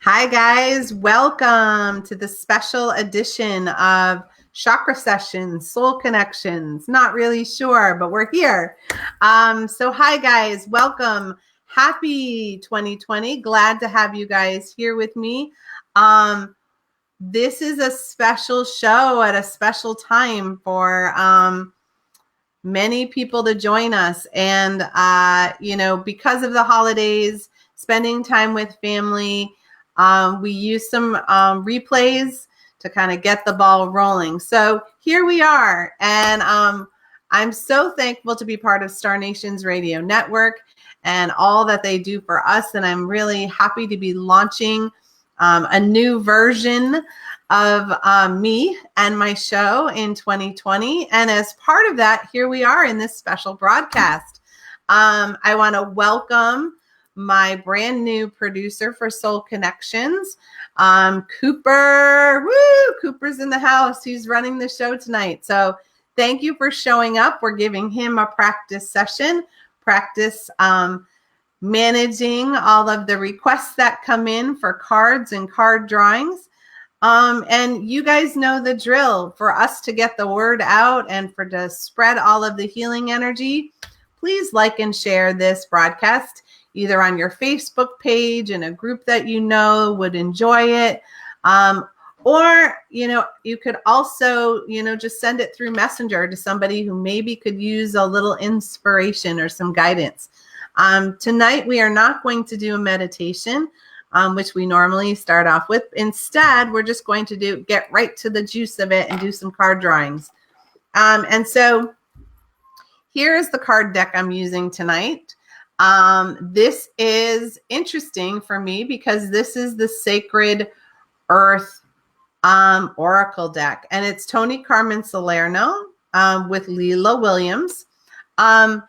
Hi, guys. Welcome to the special edition of Chakra Sessions, Soul Connections. Not really sure, but we're here. Hi, guys. Welcome. Happy 2020. Glad to have you guys here with me. This is a special show at a special time for many people to join us. And, because of the holidays, spending time with family, we use some replays to kind of get the ball rolling. So here we are. And I'm so thankful to be part of Star Nations Radio Network and all that they do for us. And I'm really happy to be launching a new version of me and my show in 2020. And as part of that, here we are in this special broadcast. I want to welcome my brand new producer for Soul Connections, Cooper. Woo! Cooper's in the house. He's running the show tonight. So thank you for showing up. We're giving him a practice session, managing all of the requests that come in for cards and card drawings. And you guys know the drill. For us to get the word out and to spread all of the healing energy, please like and share this broadcast either on your Facebook page in a group that you know would enjoy it. Or, you could also, just send it through Messenger to somebody who maybe could use a little inspiration or some guidance. Tonight, we are not going to do a meditation, which we normally start off with. Instead, we're just going to get right to the juice of it and do some card drawings. And so here is the card deck I'm using tonight. This is interesting for me because this is the Sacred Earth Oracle deck, and it's Tony Carmen Salerno with Leela Williams. And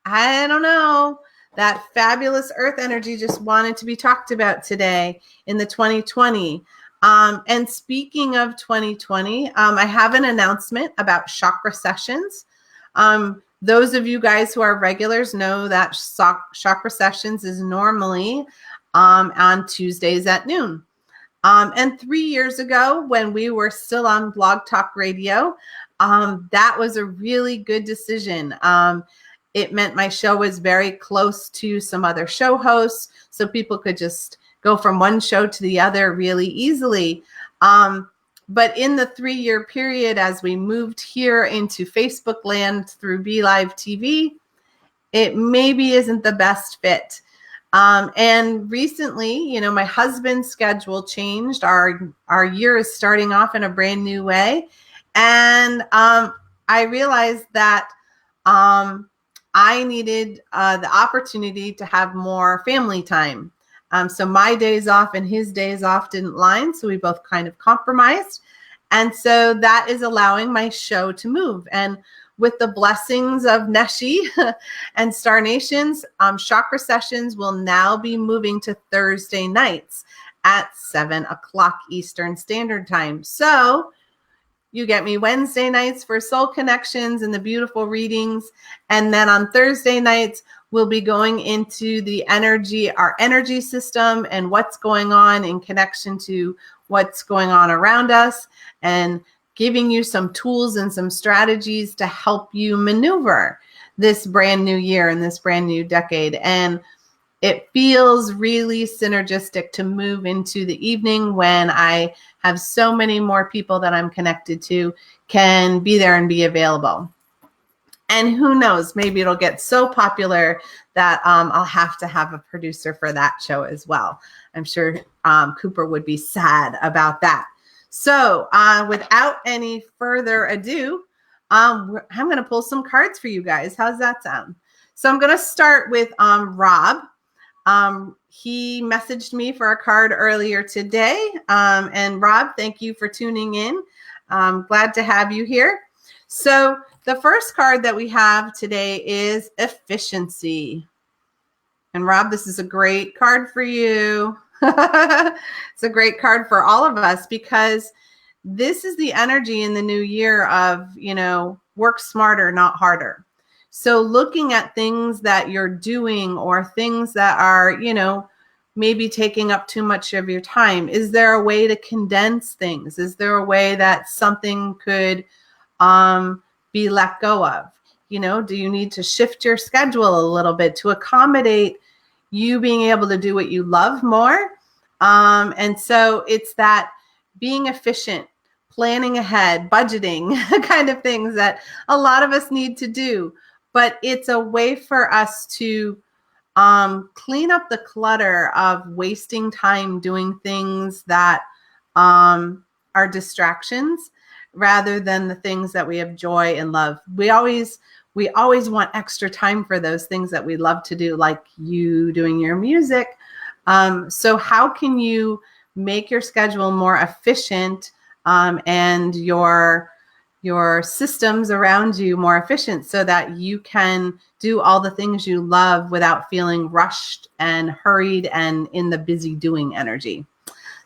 I don't know, that fabulous earth energy just wanted to be talked about today in the 2020. And speaking of 2020, I have an announcement about Chakra Sessions. Those of you guys who are regulars know that Chakra Sessions is normally on Tuesdays at noon. And 3 years ago, when we were still on Blog Talk Radio, that was a really good decision. It meant my show was very close to some other show hosts, so people could just go from one show to the other really easily. But in the 3-year period, as we moved here into Facebook land through BeLive TV, it maybe isn't the best fit. And recently, my husband's schedule changed. Our year is starting off in a brand new way. And I realized that I needed the opportunity to have more family time. So my days off and his days off didn't line. So we both kind of compromised. And so that is allowing my show to move. And with the blessings of Neshi and Star Nations, Chakra Sessions will now be moving to Thursday nights at 7 o'clock Eastern Standard Time. So you get me Wednesday nights for Soul Connections and the beautiful readings. And then on Thursday nights, we'll be going into our energy system and what's going on in connection to what's going on around us, and giving you some tools and some strategies to help you maneuver this brand new year and this brand new decade. And it feels really synergistic to move into the evening when I have so many more people that I'm connected to can be there and be available. And who knows, maybe it'll get so popular that I'll have to have a producer for that show as well. I'm sure Cooper would be sad about that. So without any further ado, I'm going to pull some cards for you guys. How's that sound? So I'm going to start with Rob. He messaged me for a card earlier today. And Rob, thank you for tuning in. Glad to have you here. So the first card that we have today is Efficiency. And Rob, this is a great card for you. It's a great card for all of us because this is the energy in the new year of, work smarter, not harder. So looking at things that you're doing or things that are, maybe taking up too much of your time? Is there a way to condense things? Is there a way that something could be let go of? You know, do you need to shift your schedule a little bit to accommodate you being able to do what you love more? And so it's that being efficient, planning ahead, budgeting kind of things that a lot of us need to do. But it's a way for us to clean up the clutter of wasting time doing things that are distractions rather than the things that we have joy and love. We always want extra time for those things that we love to do, like you doing your music. So how can you make your schedule more efficient and your systems around you more efficient so that you can do all the things you love without feeling rushed and hurried and in the busy doing energy?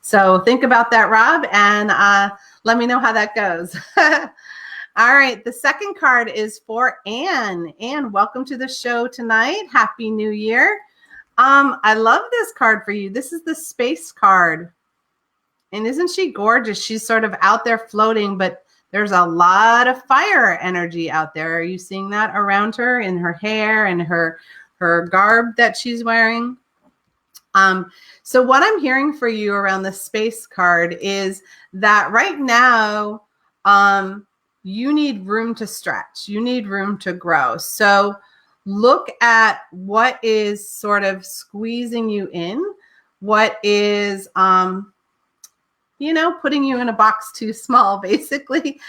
So think about that, Rob, and let me know how that goes. All right, the second card is for Anne. Anne, welcome to the show tonight. Happy New Year. I love this card for you. This is the Space card. And isn't she gorgeous? She's sort of out there floating, but there's a lot of fire energy out there. Are you seeing that around her in her hair and her garb that she's wearing? So what I'm hearing for you around the Space card is that right now, you need room to stretch. You need room to grow. So look at what is sort of squeezing you in, what is, putting you in a box too small, basically.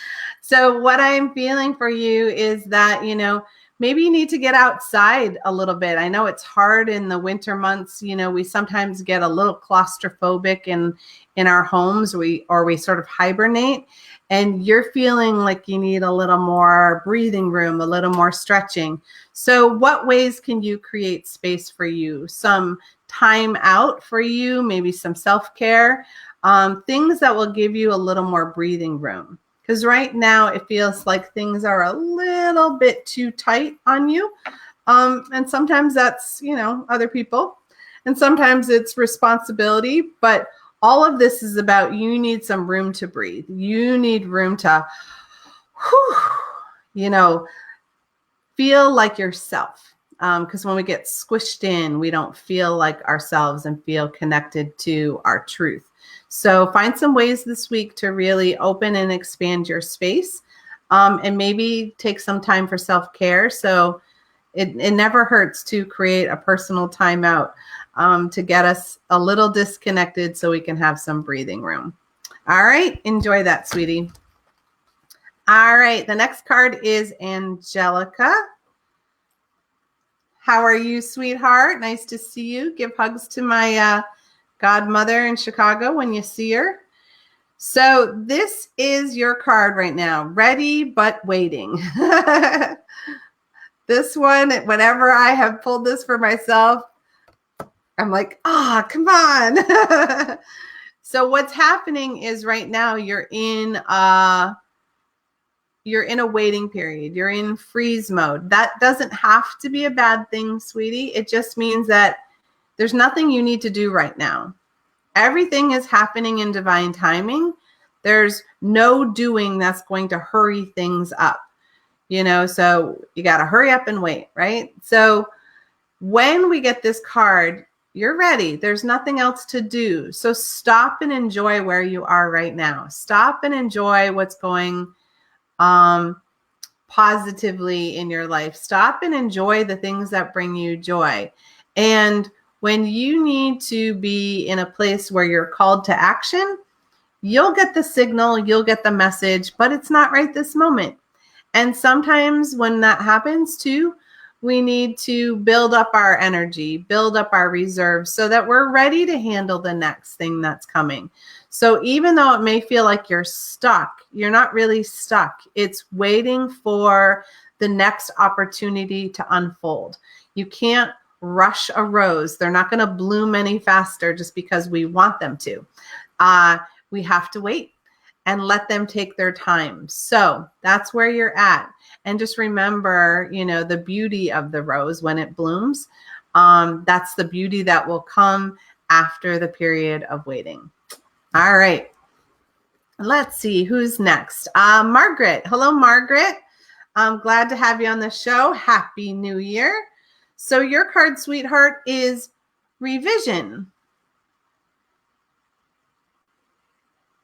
So what I'm feeling for you is that, maybe you need to get outside a little bit. I know it's hard in the winter months. We sometimes get a little claustrophobic in our homes. We sort of hibernate, and you're feeling like you need a little more breathing room, a little more stretching. So what ways can you create space for you? Some time out for you, maybe some self-care, things that will give you a little more breathing room. Because right now it feels like things are a little bit too tight on you. And sometimes that's, other people. And sometimes it's responsibility. But all of this is about you need some room to breathe. You need room to, feel like yourself. Because when we get squished in, we don't feel like ourselves and feel connected to our truth. So find some ways this week to really open and expand your space, and maybe take some time for self-care. So it never hurts to create a personal timeout to get us a little disconnected so we can have some breathing room. All right. Enjoy that, sweetie. All right. The next card is Angelica. How are you, sweetheart? Nice to see you. Give hugs to my godmother in Chicago when you see her. So this is your card right now. Ready, but waiting. This one, whenever I have pulled this for myself, I'm like, come on. So what's happening is right now you're in a waiting period. You're in freeze mode. That doesn't have to be a bad thing, sweetie. It just means that there's nothing you need to do right now. Everything is happening in divine timing. There's no doing that's going to hurry things up, so you got to hurry up and wait, right? So when we get this card, you're ready. There's nothing else to do. So stop and enjoy where you are right now. Stop and enjoy what's going positively in your life. Stop and enjoy the things that bring you joy. And when you need to be in a place where you're called to action, you'll get the signal, you'll get the message, but it's not right this moment. And sometimes when that happens too, we need to build up our energy, build up our reserves so that we're ready to handle the next thing that's coming. So even though it may feel like you're stuck, you're not really stuck. It's waiting for the next opportunity to unfold. You can't rush a rose. They're not going to bloom any faster just because we want them to. We have to wait and let them take their time. So that's where you're at. And just remember, the beauty of the rose when it blooms. That's the beauty that will come after the period of waiting. All right. Let's see who's next. Margaret. Hello, Margaret. I'm glad to have you on the show. Happy New Year. So your card, sweetheart, is revision.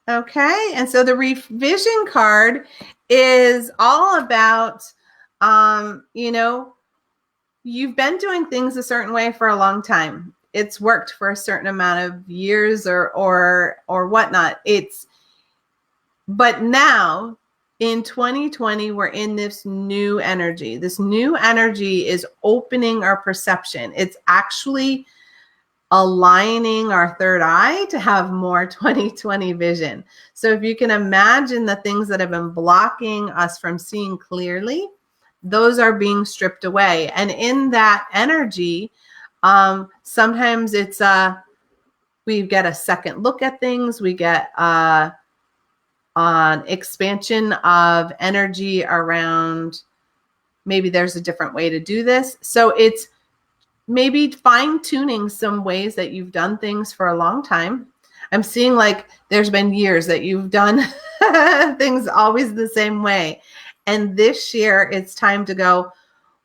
Okay. And so the revision card is all about, you've been doing things a certain way for a long time. It's worked for a certain amount of years or whatnot. But now in 2020, we're in this new energy. This new energy is opening our perception. It's actually aligning our third eye to have more 2020 vision. So if you can imagine the things that have been blocking us from seeing clearly, those are being stripped away. And in that energy, sometimes it's we get a second look at things. We get an expansion of energy around maybe there's a different way to do this. So it's maybe fine-tuning some ways that you've done things for a long time. I'm seeing like there's been years that you've done things always the same way. And this year it's time to go,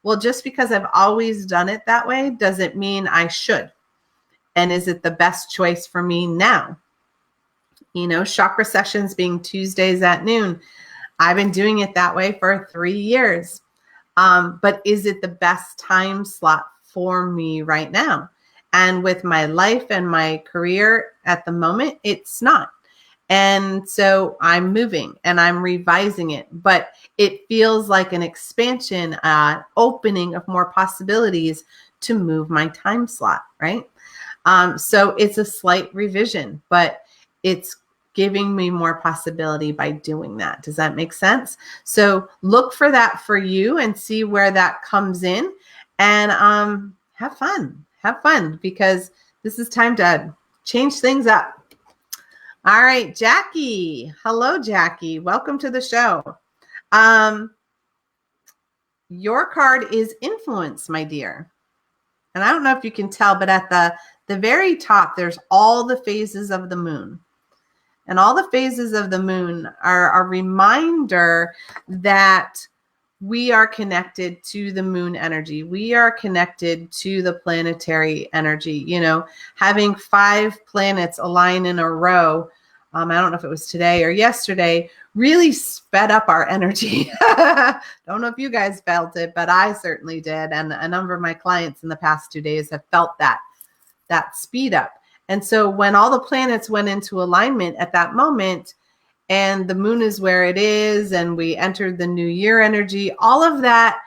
well, just because I've always done it that way doesn't mean I should. And is it the best choice for me now? Chakra sessions being Tuesdays at noon. I've been doing it that way for 3 years. But is it the best time slot for me right now? And with my life and my career at the moment, it's not. And so I'm moving and I'm revising it, but it feels like an expansion, opening of more possibilities to move my time slot, right? So it's a slight revision, but it's giving me more possibility by doing that. Does that make sense? So look for that for you and see where that comes in, and have fun because this is time to change things up. All right, Jackie. Hello, Jackie. Welcome to the show. Your card is influence, my dear. And I don't know if you can tell, but at the very top, there's all the phases of the moon. And all the phases of the moon are a reminder that we are connected to the moon energy. We are connected to the planetary energy. Having 5 planets align in a row, I don't know if it was today or yesterday, really sped up our energy. Don't know if you guys felt it, but I certainly did. And a number of my clients in the past 2 days have felt that speed up. And so when all the planets went into alignment at that moment, and the moon is where it is, and we entered the new year energy, all of that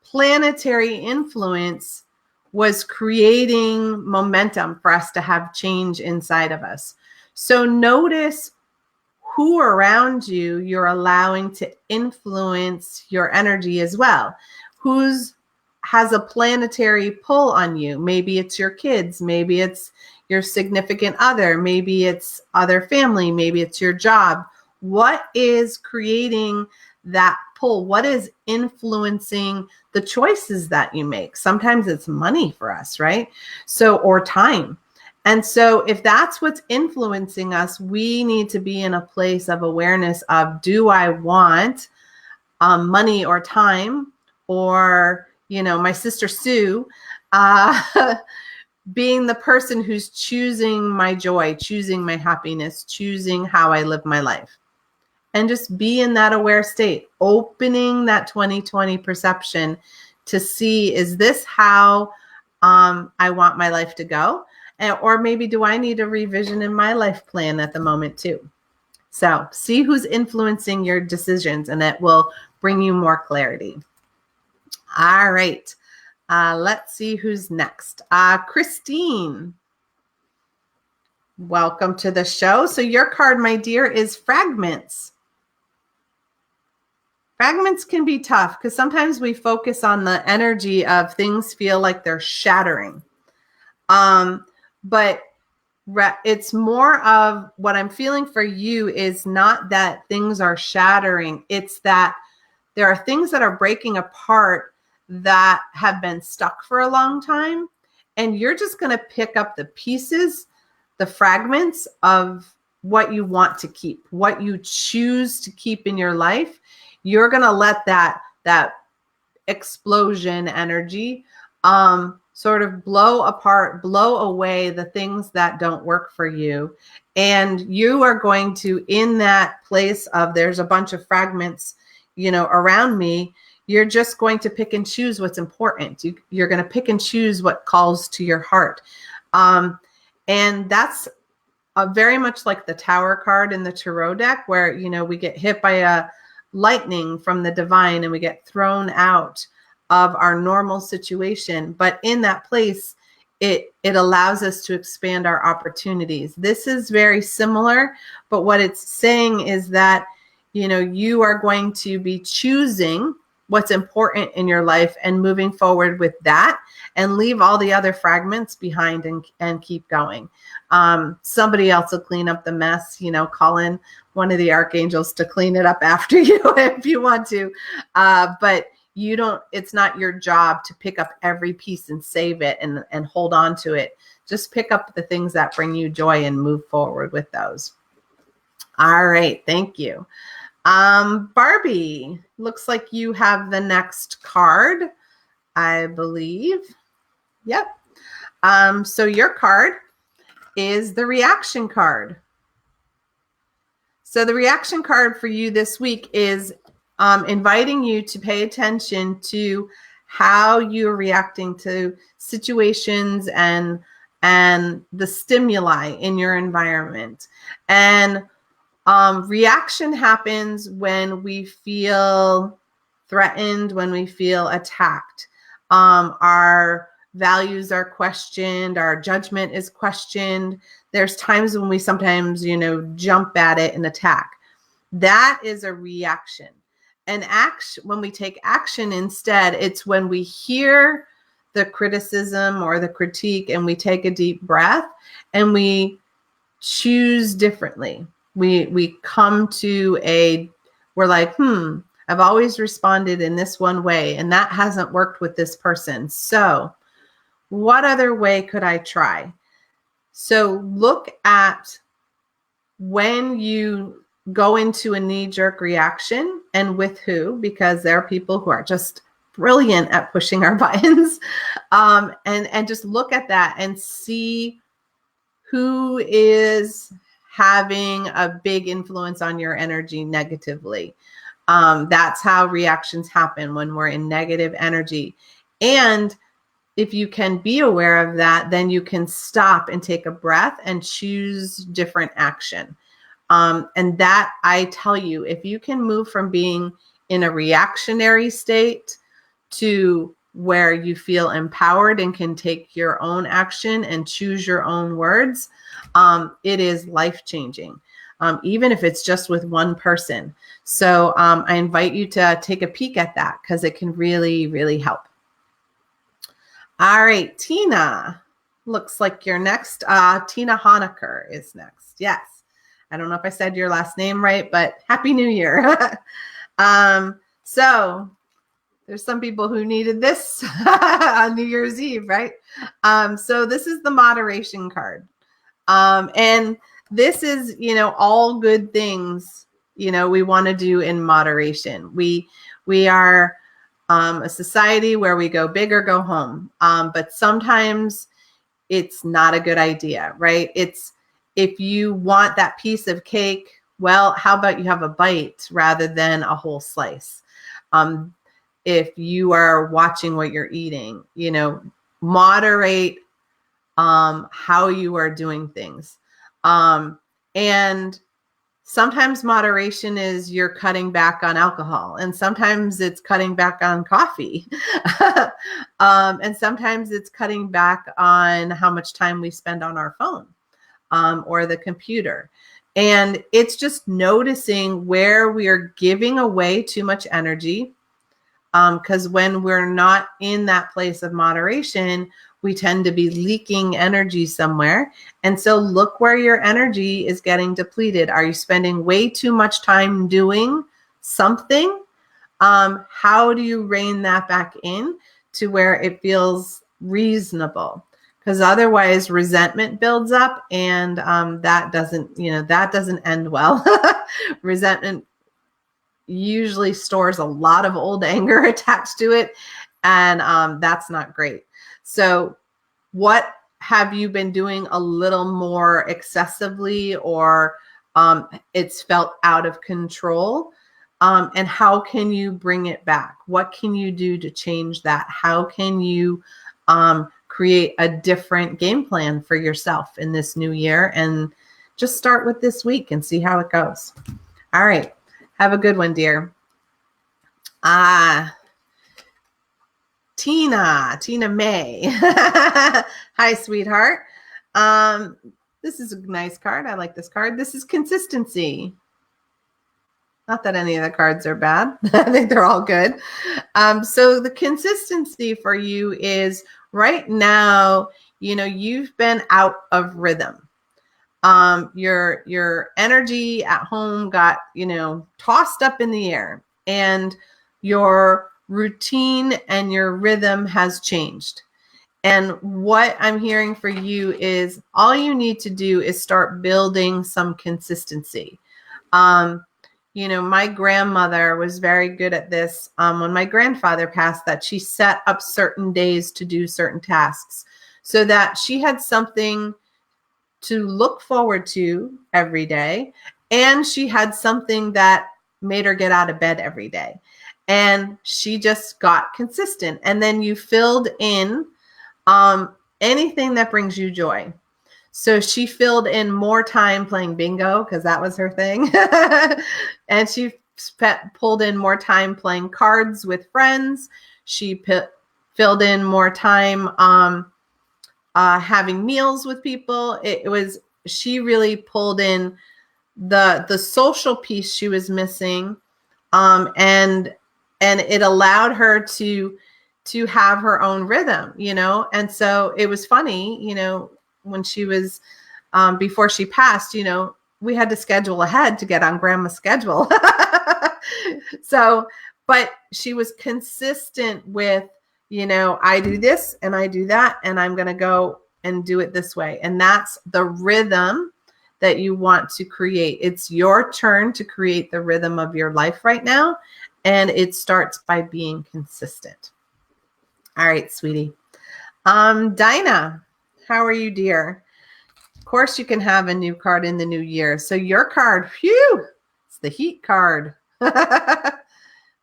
planetary influence was creating momentum for us to have change inside of us. So notice who around you you're allowing to influence your energy as well. Who's has a planetary pull on you? Maybe it's your kids, maybe it's your significant other, maybe it's other family, maybe it's your job. What is creating that pull? What is influencing the choices that you make? Sometimes it's money for us, right? So, or time. And so if that's what's influencing us, we need to be in a place of awareness of, do I want money or time? Or, my sister Sue, being the person who's choosing my joy, choosing my happiness, choosing how I live my life. And just be in that aware state, opening that 2020 perception to see, is this how I want my life to go? Or maybe do I need a revision in my life plan at the moment too? So see who's influencing your decisions, and it will bring you more clarity. All right. Let's see who's next. Christine, welcome to the show. So your card, my dear, is fragments. Fragments can be tough because sometimes we focus on the energy of things feel like they're shattering. But it's more of what I'm feeling for you is not that things are shattering. It's that there are things that are breaking apart that have been stuck for a long time. And you're just going to pick up the pieces, the fragments of what you want to keep, what you choose to keep in your life. You're going to let that explosion energy sort of blow apart, blow away the things that don't work for you. And you are going to, in that place of there's a bunch of fragments, around me, you're just going to pick and choose what's important. You're going to pick and choose what calls to your heart. And that's very much like the Tower card in the Tarot deck, where, we get hit by a lightning from the divine and we get thrown out of our normal situation. But in that place, it allows us to expand our opportunities. This is very similar, but what it's saying is that, you are going to be choosing what's important in your life and moving forward with that, and leave all the other fragments behind and keep going. Somebody else will clean up the mess, call in one of the archangels to clean it up after you if you want to. But it's not your job to pick up every piece and save it and hold on to it. Just pick up the things that bring you joy and move forward with those. All right. Thank you. Barbie, looks like you have the next card, I believe. Yep. So your card is the reaction card. So the reaction card for you this week is inviting you to pay attention to how you're reacting to situations and the stimuli in your environment. And reaction happens when we feel threatened, when we feel attacked. Our values are questioned, our judgment is questioned. There's times when we sometimes, jump at it and attack. That is a reaction. And when we take action instead, it's when we hear the criticism or the critique and we take a deep breath and we choose differently. We come to we're like, I've always responded in this one way, and that hasn't worked with this person. So what other way could I try? So look at when you go into a knee-jerk reaction and with who, because there are people who are just brilliant at pushing our buttons. And just look at that and see who is having a big influence on your energy negatively. That's how reactions happen, when we're in negative energy. And if you can be aware of that, then you can stop and take a breath and choose different action. And that, I tell you, if you can move from being in a reactionary state to where you feel empowered and can take your own action and choose your own words, it is life-changing, even if it's just with one person. So I invite you to take a peek at that, because it can really, really help. All right, Tina, looks like you're next. Tina Honaker is next. Yes. I don't know if I said your last name right, but Happy New Year. So there's some people who needed this on New Year's Eve, right? So this is the moderation card. And this is, all good things, we want to do in moderation. We are a society where we go big or go home. But sometimes it's not a good idea, right? If you want that piece of cake, well, how about you have a bite rather than a whole slice? If you are watching what you're eating, moderate how you are doing things. And sometimes moderation is you're cutting back on alcohol, and sometimes it's cutting back on coffee. And sometimes it's cutting back on how much time we spend on our phone or the computer. And it's just noticing where we are giving away too much energy. Because when we're not in that place of moderation, we tend to be leaking energy somewhere. And so look where your energy is getting depleted. Are you spending way too much time doing something? How do you rein that back in to where it feels reasonable? because otherwise resentment builds up, and that doesn't end well. Resentment usually stores a lot of old anger attached to it, and that's not great. So what have you been doing a little more excessively, or it's felt out of control? And how can you bring it back? What can you do to change that? How can you create a different game plan for yourself in this new year? And just start with this week and see how it goes. All right. Have a good one, dear. Tina May. Hi, sweetheart. This is a nice card. I like this card. This is consistency. Not that any of the cards are bad. I think they're all good. So the consistency for you is right now, you've been out of rhythm. Your energy at home got, tossed up in the air, and your routine and your rhythm has changed. And what I'm hearing for you is all you need to do is start building some consistency. My grandmother was very good at this. When my grandfather passed, that she set up certain days to do certain tasks so that she had something to look forward to every day. And she had something that made her get out of bed every day. And she just got consistent. And then you filled in anything that brings you joy. So she filled in more time playing bingo because that was her thing. And she pulled in more time playing cards with friends. She filled in more time having meals with people. She really pulled in the social piece she was missing. And it allowed her to have her own rhythm, And so it was funny, when she was, before she passed, we had to schedule ahead to get on grandma's schedule. So, but she was consistent with, I do this and I do that, and I'm going to go and do it this way. And that's the rhythm that you want to create. It's your turn to create the rhythm of your life right now. And it starts by being consistent. All right, sweetie. Dinah, how are you, dear? Of course, you can have a new card in the new year. So your card, phew, it's the heat card.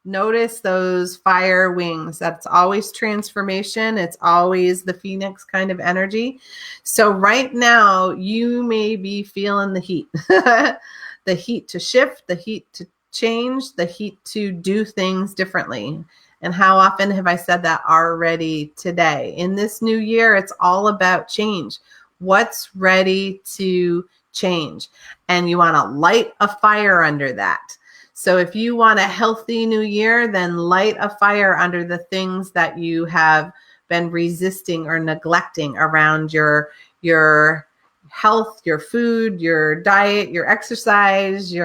Notice those fire wings. That's always transformation. It's always the phoenix kind of energy. So right now, you may be feeling the heat. The heat to shift, the heat to change, the heat to do things differently. And how often have I said that already today? In this new year, it's all about change. What's ready to change? And you want to light a fire under that. So if you want a healthy new year, then light a fire under the things that you have been resisting or neglecting around your health, your food, your diet, your exercise, any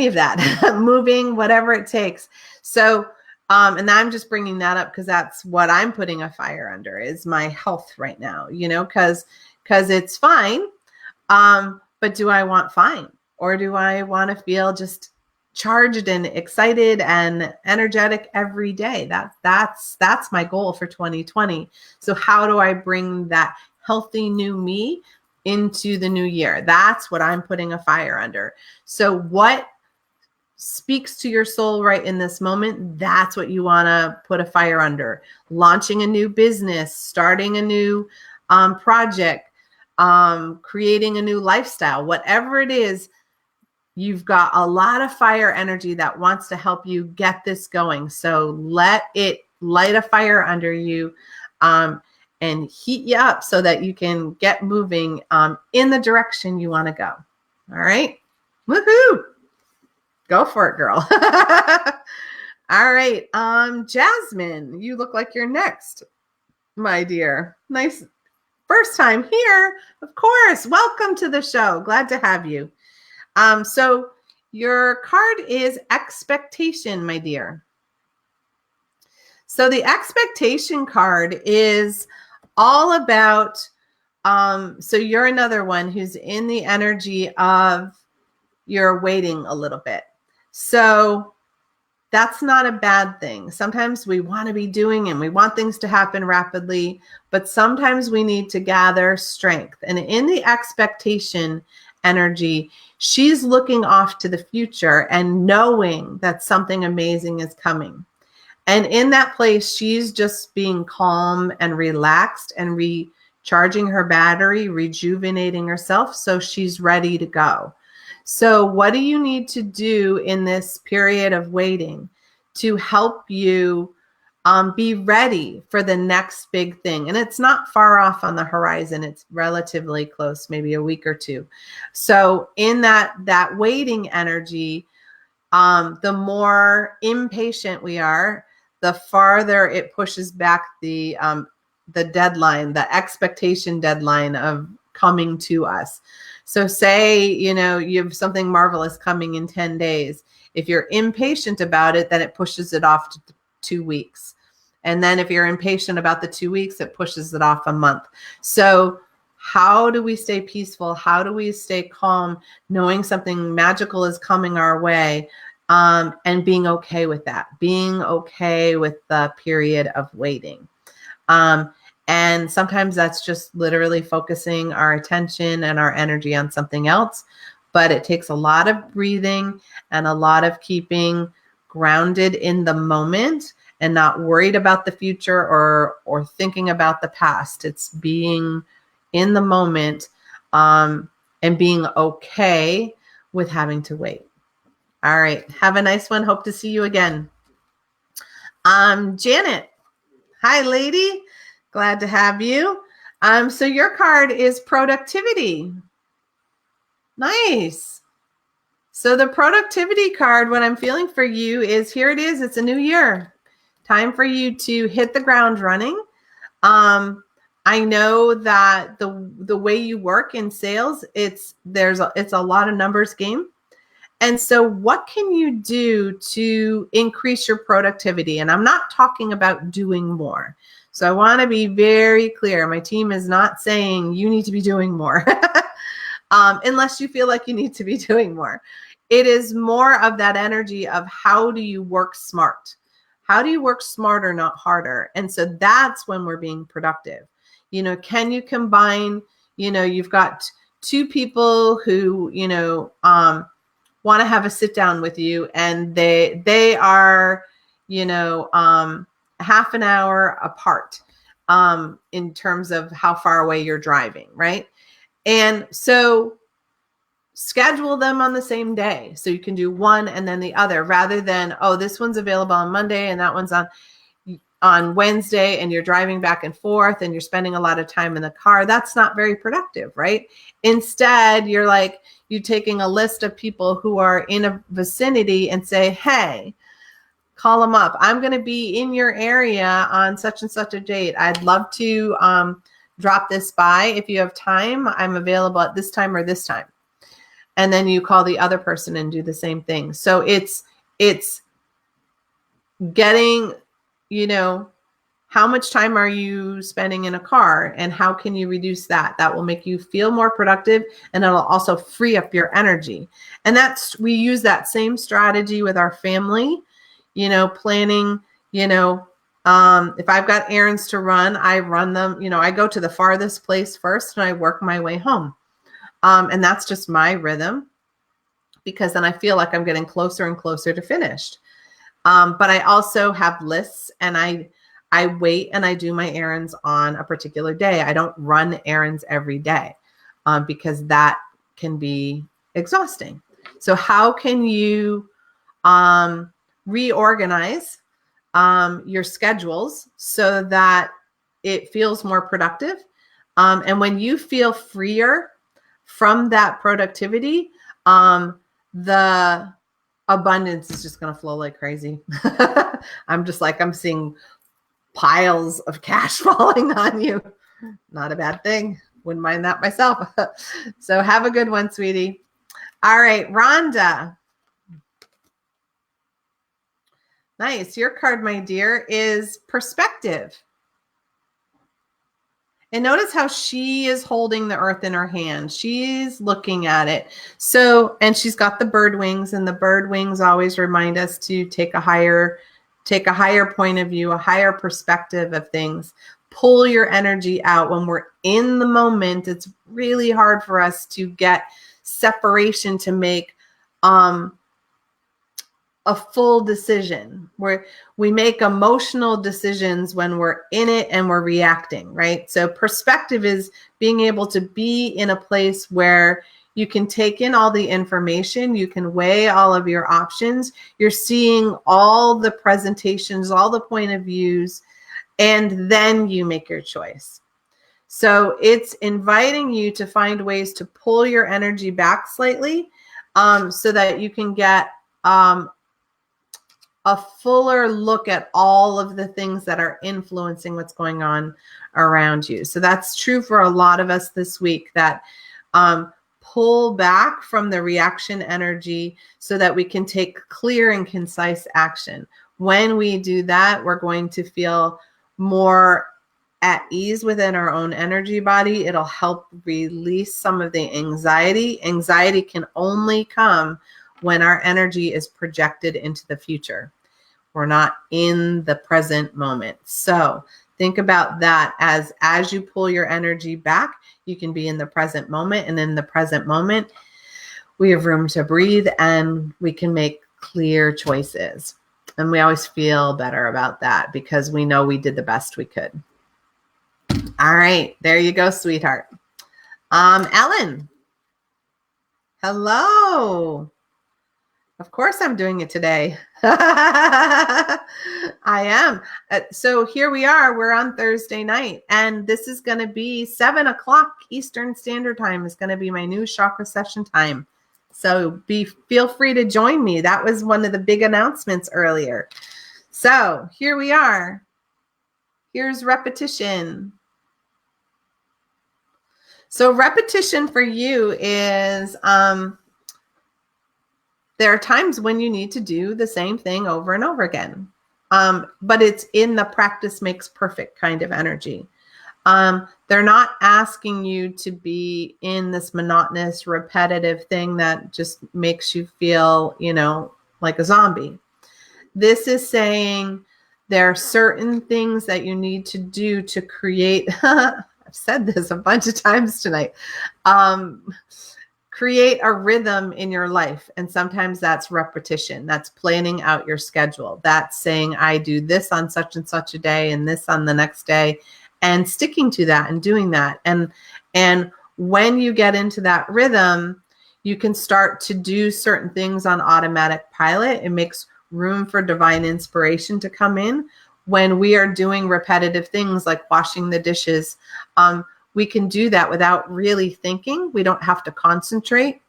of that, moving, whatever it takes. So, and I'm just bringing that up because that's what I'm putting a fire under is my health right now, because it's fine. But do I want fine, or do I want to feel just charged and excited and energetic every day? That's my goal for 2020. So how do I bring that healthy new me into the new year? That's what I'm putting a fire under. So what speaks to your soul right in this moment, that's what you want to put a fire under. Launching a new business, starting a new project, creating a new lifestyle, whatever it is, you've got a lot of fire energy that wants to help you get this going. So let it light a fire under you and heat you up so that you can get moving in the direction you want to go. All right. Woohoo. Go for it, girl. All right. Jasmine, you look like you're next, my dear. Nice. First time here, of course. Welcome to the show. Glad to have you. So your card is expectation, my dear. So the expectation card is all about, so you're another one who's in the energy of you're waiting a little bit. So that's not a bad thing. Sometimes we want to be doing and we want things to happen rapidly, but sometimes we need to gather strength. And in the expectation energy, she's looking off to the future and knowing that something amazing is coming. And in that place, she's just being calm and relaxed and recharging her battery, rejuvenating herself so she's ready to go. So what do you need to do in this period of waiting to help you be ready for the next big thing? And it's not far off on the horizon. It's relatively close, maybe a week or two. So in that waiting energy, the more impatient we are, the farther it pushes back the deadline, the expectation deadline of coming to us. So say, you have something marvelous coming in 10 days. If you're impatient about it, then it pushes it off to 2 weeks. And then if you're impatient about the 2 weeks, it pushes it off a month. So how do we stay peaceful? How do we stay calm, knowing something magical is coming our way, and being okay with that, being okay with the period of waiting? And sometimes that's just literally focusing our attention and our energy on something else. But it takes a lot of breathing and a lot of keeping grounded in the moment and not worried about the future or thinking about the past. It's being in the moment, and being okay with having to wait. All right. Have a nice one. Hope to see you again. Janet. Hi, lady. Glad to have you. So your card is productivity. Nice. So the productivity card, what I'm feeling for you is, here it is. It's a new year. Time for you to hit the ground running. I know that the way you work in sales, it's a lot of numbers game. And so what can you do to increase your productivity? And I'm not talking about doing more. So I want to be very clear. My team is not saying you need to be doing more unless you feel like you need to be doing more. It is more of that energy of how do you work smart? How do you work smarter, not harder? And so that's when we're being productive. Can you combine, you've got two people who, want to have a sit down with you, and they are, half an hour apart in terms of how far away you're driving, right? And so schedule them on the same day so you can do one and then the other, rather than, oh, this one's available on Monday and that one's on Wednesday, and you're driving back and forth and you're spending a lot of time in the car. That's not very productive, right? Instead, you're taking a list of people who are in a vicinity and say, hey, call them up. I'm going to be in your area on such and such a date. I'd love to drop this by. If you have time, I'm available at this time or this time. And then you call the other person and do the same thing. So it's getting, how much time are you spending in a car, and how can you reduce that? That will make you feel more productive, and it'll also free up your energy. And we use that same strategy with our family, planning, if I've got errands to run, I run them, I go to the farthest place first and I work my way home. And that's just my rhythm, because then I feel like I'm getting closer and closer to finished. But I also have lists, and I wait and I do my errands on a particular day. I don't run errands every day because that can be exhausting. So how can you reorganize your schedules so that it feels more productive? And when you feel freer from that productivity, the abundance is just going to flow like crazy. I'm seeing piles of cash falling on you. Not a bad thing. Wouldn't mind that myself. So have a good one, sweetie. All right, Rhonda. Nice. Your card, my dear, is perspective. And notice how she is holding the earth in her hand. She's looking at it. So, and she's got the bird wings, and the bird wings always remind us to take a higher point of view, a higher perspective of things. Pull your energy out. When we're in the moment, it's really hard for us to get separation to make a full decision, where we make emotional decisions when we're in it and we're reacting, right? So perspective is being able to be in a place where you can take in all the information, you can weigh all of your options, you're seeing all the presentations, all the point of views, and then you make your choice. So it's inviting you to find ways to pull your energy back slightly, so that you can get a fuller look at all of the things that are influencing what's going on around you. So that's true for a lot of us this week, that pull back from the reaction energy so that we can take clear and concise action. When we do that, we're going to feel more at ease within our own energy body. It'll help release some of the anxiety. Anxiety can only come when our energy is projected into the future. We're not in the present moment. So think about that as you pull your energy back, you can be in the present moment. And in the present moment, we have room to breathe and we can make clear choices. And we always feel better about that because we know we did the best we could. All right, there you go, sweetheart. Ellen. Hello. Of course I'm doing it today. I am. So here we are. We're on Thursday night, and this is going to be 7 o'clock Eastern Standard Time. Is going to be my new chakra session time. So feel free to join me. That was one of the big announcements earlier. So here we are. Here's repetition. So repetition for you is there are times when you need to do the same thing over and over again. But it's in the practice makes perfect kind of energy. They're not asking you to be in this monotonous, repetitive thing that just makes you feel, like a zombie. This is saying there are certain things that you need to do to create, I've said this a bunch of times tonight, create a rhythm in your life. And sometimes that's repetition. That's planning out your schedule. That's saying, I do this on such and such a day and this on the next day, and sticking to that and doing that. And when you get into that rhythm, you can start to do certain things on automatic pilot. It makes room for divine inspiration to come in. When we are doing repetitive things like washing the dishes, we can do that without really thinking. We don't have to concentrate.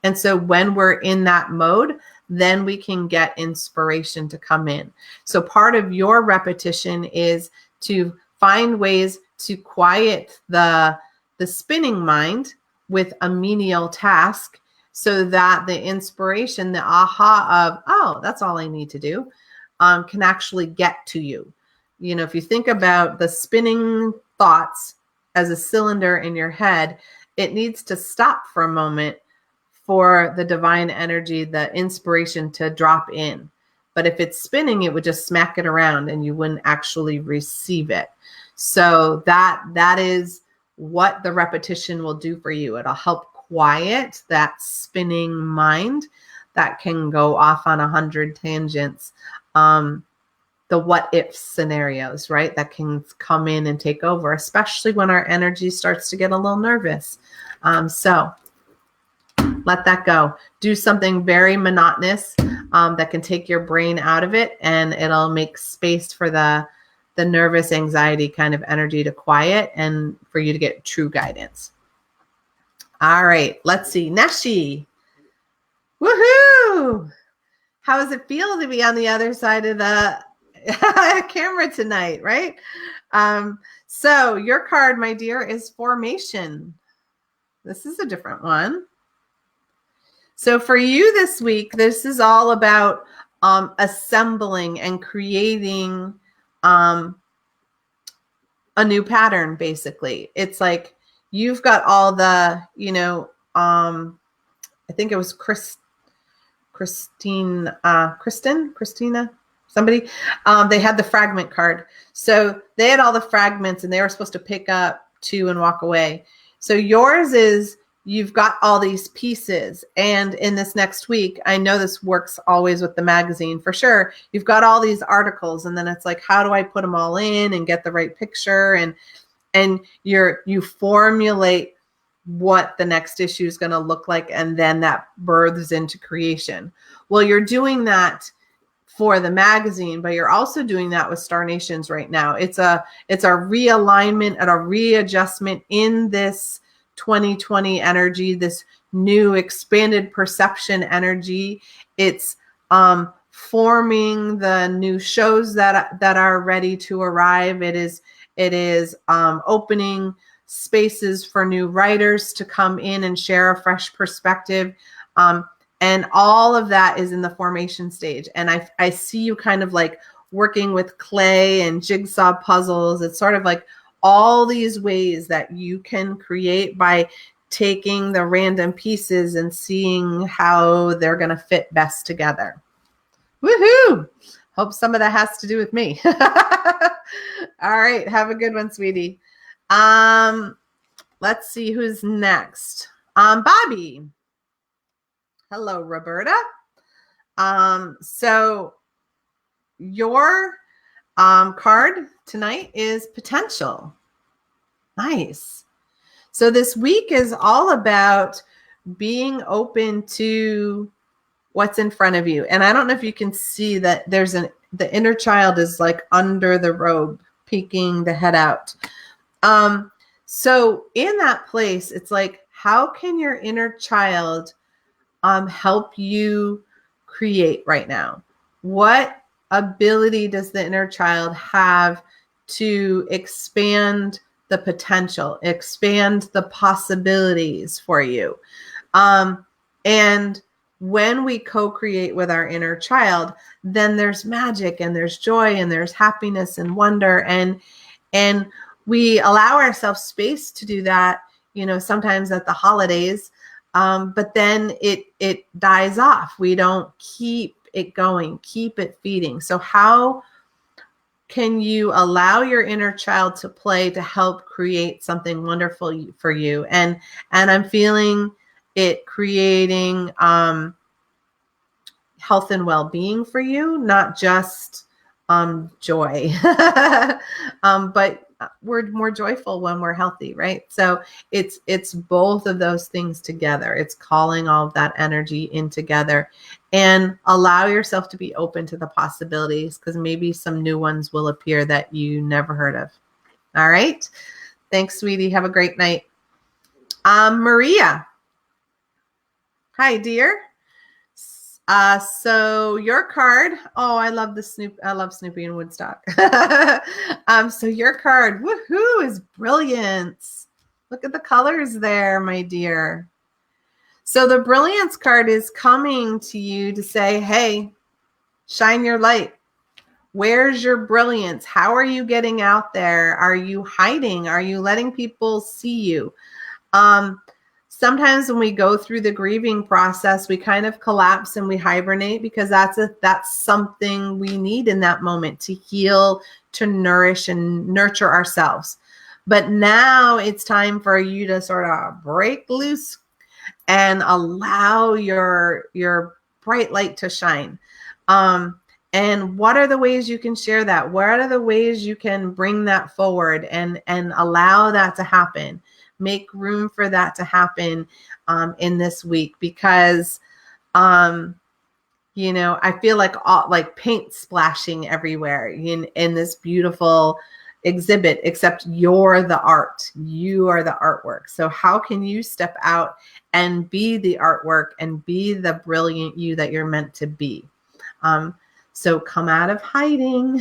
And so when we're in that mode, then we can get inspiration to come in. So part of your repetition is to find ways to quiet the spinning mind with a menial task, so that the inspiration, the aha of, oh, that's all I need to do, can actually get to you. If you think about the spinning thoughts as a cylinder in your head, it needs to stop for a moment for the divine energy, the inspiration to drop in. But if it's spinning, it would just smack it around and you wouldn't actually receive it. So that is what the repetition will do for you. It'll help quiet that spinning mind that can go off on 100 tangents. The what if scenarios, right? That can come in and take over, especially when our energy starts to get a little nervous. So let that go. Do something very monotonous that can take your brain out of it, and it'll make space for the nervous anxiety kind of energy to quiet and for you to get true guidance. All right, let's see. Neshi. Woohoo! How does it feel to be on the other side of the camera tonight, right? So your card, my dear, is formation. This is a different one. So for you this week, this is all about assembling and creating a new pattern, basically. It's like you've got all the, I think it was Christina, somebody, they had the fragment card. So they had all the fragments and they were supposed to pick up two and walk away. So yours is, you've got all these pieces. And in this next week, I know this works always with the magazine for sure. You've got all these articles and then it's like, how do I put them all in and get the right picture? And you formulate what the next issue is going to look like. And then that births into creation. Well, you're doing that for the magazine, but you're also doing that with Star Nations right now. It's a realignment and a readjustment in this 2020 energy, this new expanded perception energy. It's forming the new shows that are ready to arrive. It is opening spaces for new writers to come in and share a fresh perspective. And all of that is in the formation stage. And I see you kind of like working with clay and jigsaw puzzles. It's sort of like all these ways that you can create by taking the random pieces and seeing how they're going to fit best together. Woohoo! Hope some of that has to do with me. All right. Have a good one, sweetie. Let's see who's next. Bobby. Hello, Roberta. So your card tonight is potential. Nice. So this week is all about being open to what's in front of you. And I don't know if you can see that the inner child is like under the robe, peeking the head out. So in that place, it's like, how can your inner child help you create right now? What ability does the inner child have to expand the potential, expand the possibilities for you? And when we co-create with our inner child, then there's magic and there's joy and there's happiness and wonder. And we allow ourselves space to do that, sometimes at the holidays. But then it dies off. We don't keep it going, keep it feeding. So how can you allow your inner child to play to help create something wonderful for you? And I'm feeling it creating health and well-being for you, not just joy, but we're more joyful when we're healthy, right? So it's both of those things together. It's calling all of that energy in together, and allow yourself to be open to the possibilities, because maybe some new ones will appear that you never heard of. All right. Thanks, sweetie. Have a great night. Maria. Hi, dear. So your card, I love Snoopy and Woodstock. So your card, woohoo, is brilliance. Look at the colors there, my dear. So the brilliance card is coming to you to say, hey, shine your light. Where's your brilliance? How are you getting out there? Are you hiding? Are you letting people see you? Sometimes when we go through the grieving process, we kind of collapse and we hibernate, because that's something we need in that moment to heal, to nourish and nurture ourselves. But now it's time for you to sort of break loose and allow your bright light to shine. And what are the ways you can share that? What are the ways you can bring that forward and allow that to happen? Make room for that to happen in this week, because I feel like paint splashing everywhere in this beautiful exhibit, except you're the art. You are the artwork. So how can you step out and be the artwork and be the brilliant you that you're meant to be? So come out of hiding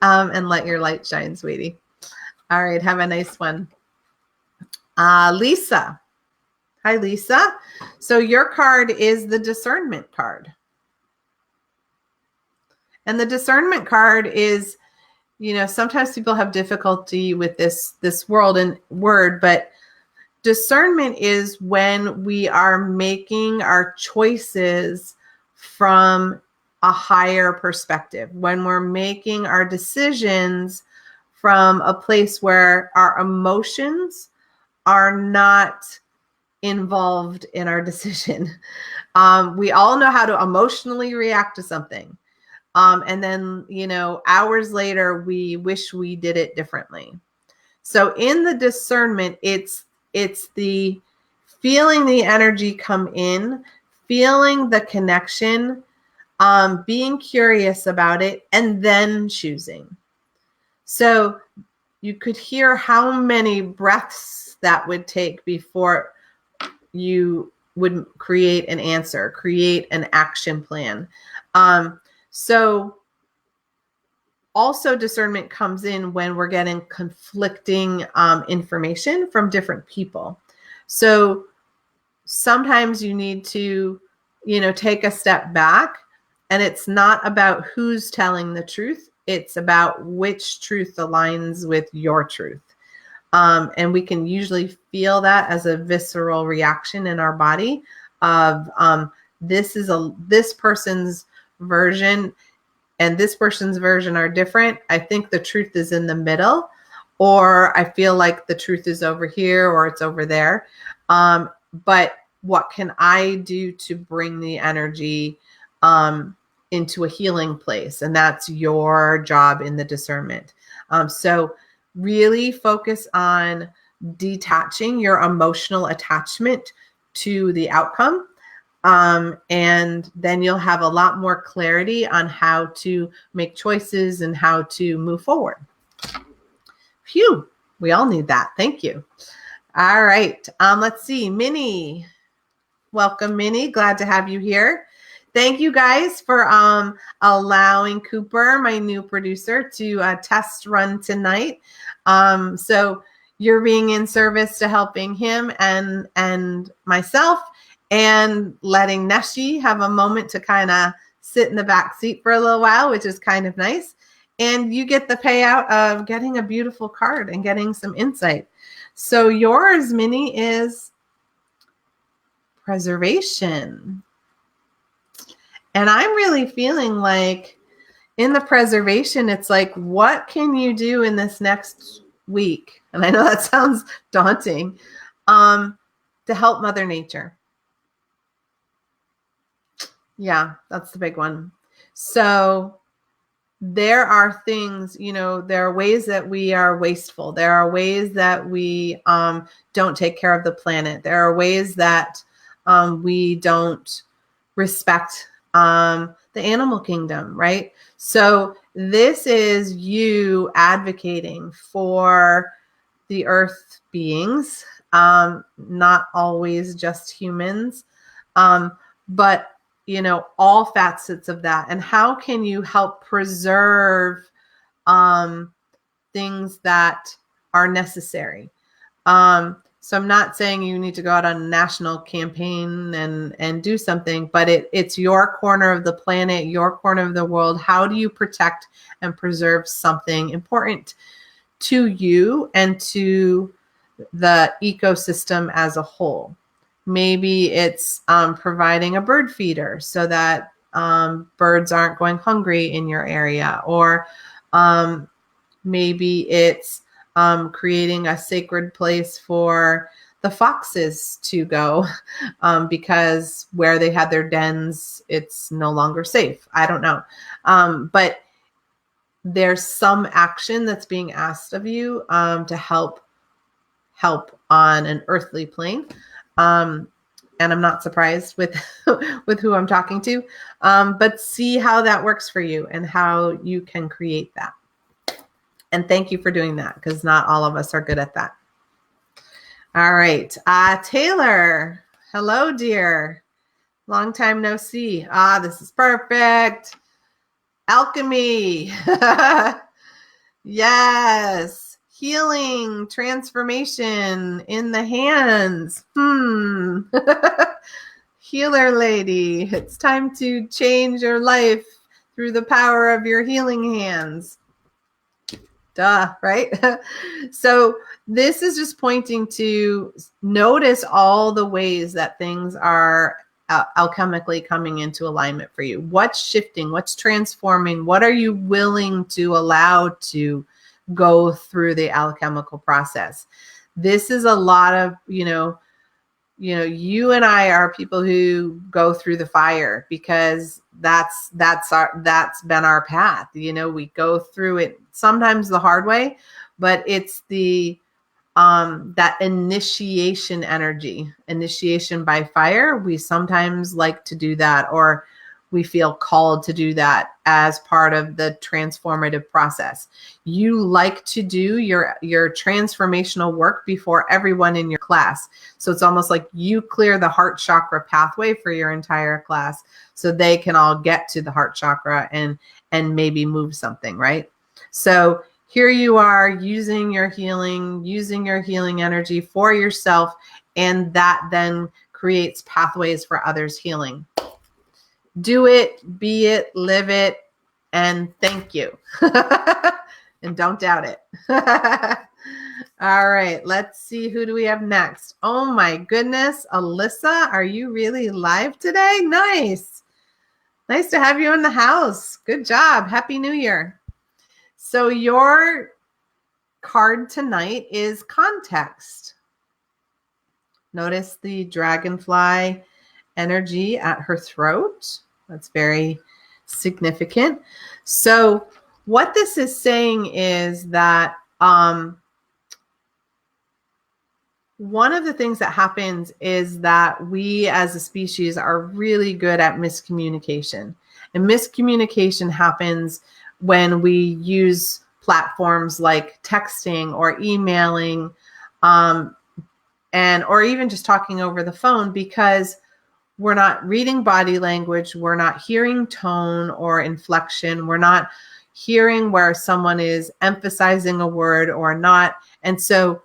and let your light shine, sweetie. All right. Have a nice one. Lisa. Hi, Lisa. So your card is the discernment card. And the discernment card is, sometimes people have difficulty with this world and word, but discernment is when we are making our choices from a higher perspective, when we're making our decisions from a place where our emotions are not involved in our decision. We all know how to emotionally react to something. And then, hours later, we wish we did it differently. So in the discernment, it's the feeling the energy come in, feeling the connection, being curious about it, and then choosing. So you could hear how many breaths that would take before you would create an answer, create an action plan. So also discernment comes in when we're getting conflicting information from different people. So sometimes you need to, take a step back, and it's not about who's telling the truth. It's about which truth aligns with your truth. And we can usually feel that as a visceral reaction in our body of this person's version and this person's version are different. I think the truth is in the middle, or I feel like the truth is over here or it's over there. But what can I do to bring the energy into a healing place? And that's your job in the discernment. So really focus on detaching your emotional attachment to the outcome. And then you'll have a lot more clarity on how to make choices and how to move forward. Phew, we all need that. Thank you. All right. Let's see. Minnie. Welcome, Minnie. Glad to have you here. Thank you guys for allowing Cooper, my new producer, to test run tonight. So you're being in service to helping him and myself, and letting Neshi have a moment to kind of sit in the back seat for a little while, which is kind of nice. And you get the payout of getting a beautiful card and getting some insight. So yours, Minnie, is preservation. And I'm really feeling like in the preservation, it's like, what can you do in this next week? And I know that sounds daunting, to help Mother Nature. Yeah, that's the big one. So there are things, there are ways that we are wasteful. There are ways that we don't take care of the planet. There are ways that we don't respect the animal kingdom, right? So this is you advocating for the earth beings, not always just humans, but all facets of that. And how can you help preserve things that are necessary? So I'm not saying you need to go out on a national campaign and do something, but it's your corner of the planet, your corner of the world. How do you protect and preserve something important to you and to the ecosystem as a whole? Maybe it's providing a bird feeder so that birds aren't going hungry in your area, or maybe it's creating a sacred place for the foxes to go because where they had their dens, it's no longer safe. I don't know. But there's some action that's being asked of you to help on an earthly plane. And I'm not surprised with with who I'm talking to, but see how that works for you and how you can create that. And thank you for doing that, because not all of us are good at that. All right. Taylor. Hello, dear. Long time no see. This is perfect. Alchemy. Yes. Healing, transformation in the hands. Healer lady. It's time to change your life through the power of your healing hands. Duh, right? So this is just pointing to notice all the ways that things are alchemically coming into alignment for you. What's shifting? What's transforming? What are you willing to allow to go through the alchemical process? This is a lot of, you and I are people who go through the fire because that's been our path. We go through it sometimes the hard way, but it's the that initiation energy, initiation by fire. We sometimes like to do that, or we feel called to do that as part of the transformative process. You like to do your transformational work before everyone in your class. So it's almost like you clear the heart chakra pathway for your entire class so they can all get to the heart chakra and maybe move something, right? So here you are using your healing energy for yourself, and that then creates pathways for others' healing. Do it, be it, live it, and thank you. And don't doubt it. All right, let's see, who do we have next? Oh my goodness, Alyssa, are you really live today? Nice. Nice to have you in the house. Good job. Happy New Year. So your card tonight is context. Notice the dragonfly energy at her throat. That's very significant. So what this is saying is that one of the things that happens is that we as a species are really good at miscommunication. And miscommunication happens when we use platforms like texting or emailing, or even just talking over the phone, because we're not reading body language, we're not hearing tone or inflection, we're not hearing where someone is emphasizing a word or not. And so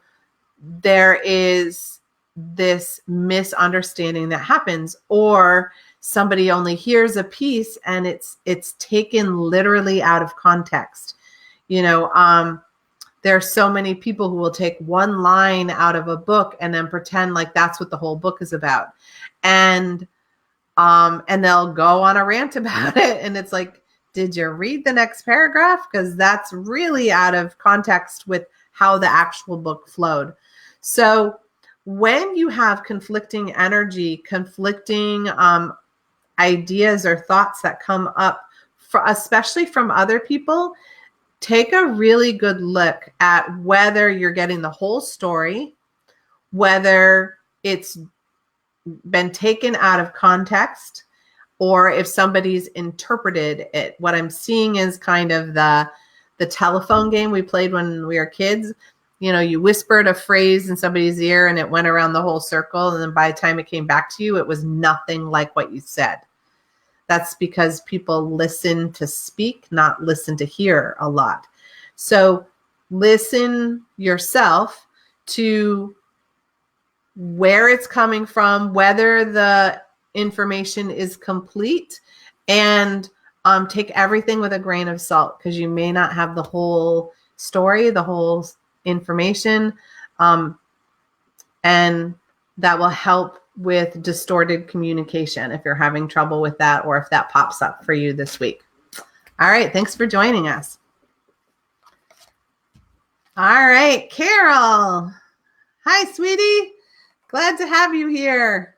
there is this misunderstanding that happens, or somebody only hears a piece and it's taken literally out of context. There are so many people who will take one line out of a book and then pretend like that's what the whole book is about. And they'll go on a rant about it. And it's like, did you read the next paragraph? Because that's really out of context with how the actual book flowed. So when you have conflicting energy, conflicting ideas or thoughts that come up, especially from other people, take a really good look at whether you're getting the whole story, whether it's been taken out of context, or if somebody's interpreted it. What I'm seeing is kind of the telephone game we played when we were kids. You whispered a phrase in somebody's ear and it went around the whole circle. And then by the time it came back to you, it was nothing like what you said. That's because people listen to speak, not listen to hear a lot. So listen yourself to where it's coming from, whether the information is complete, and take everything with a grain of salt, because you may not have the whole story, the whole information, and that will help with distorted communication if you're having trouble with that, or if that pops up for you this week. All right, thanks for joining us. All right, Carol. Hi, sweetie. Glad to have you here.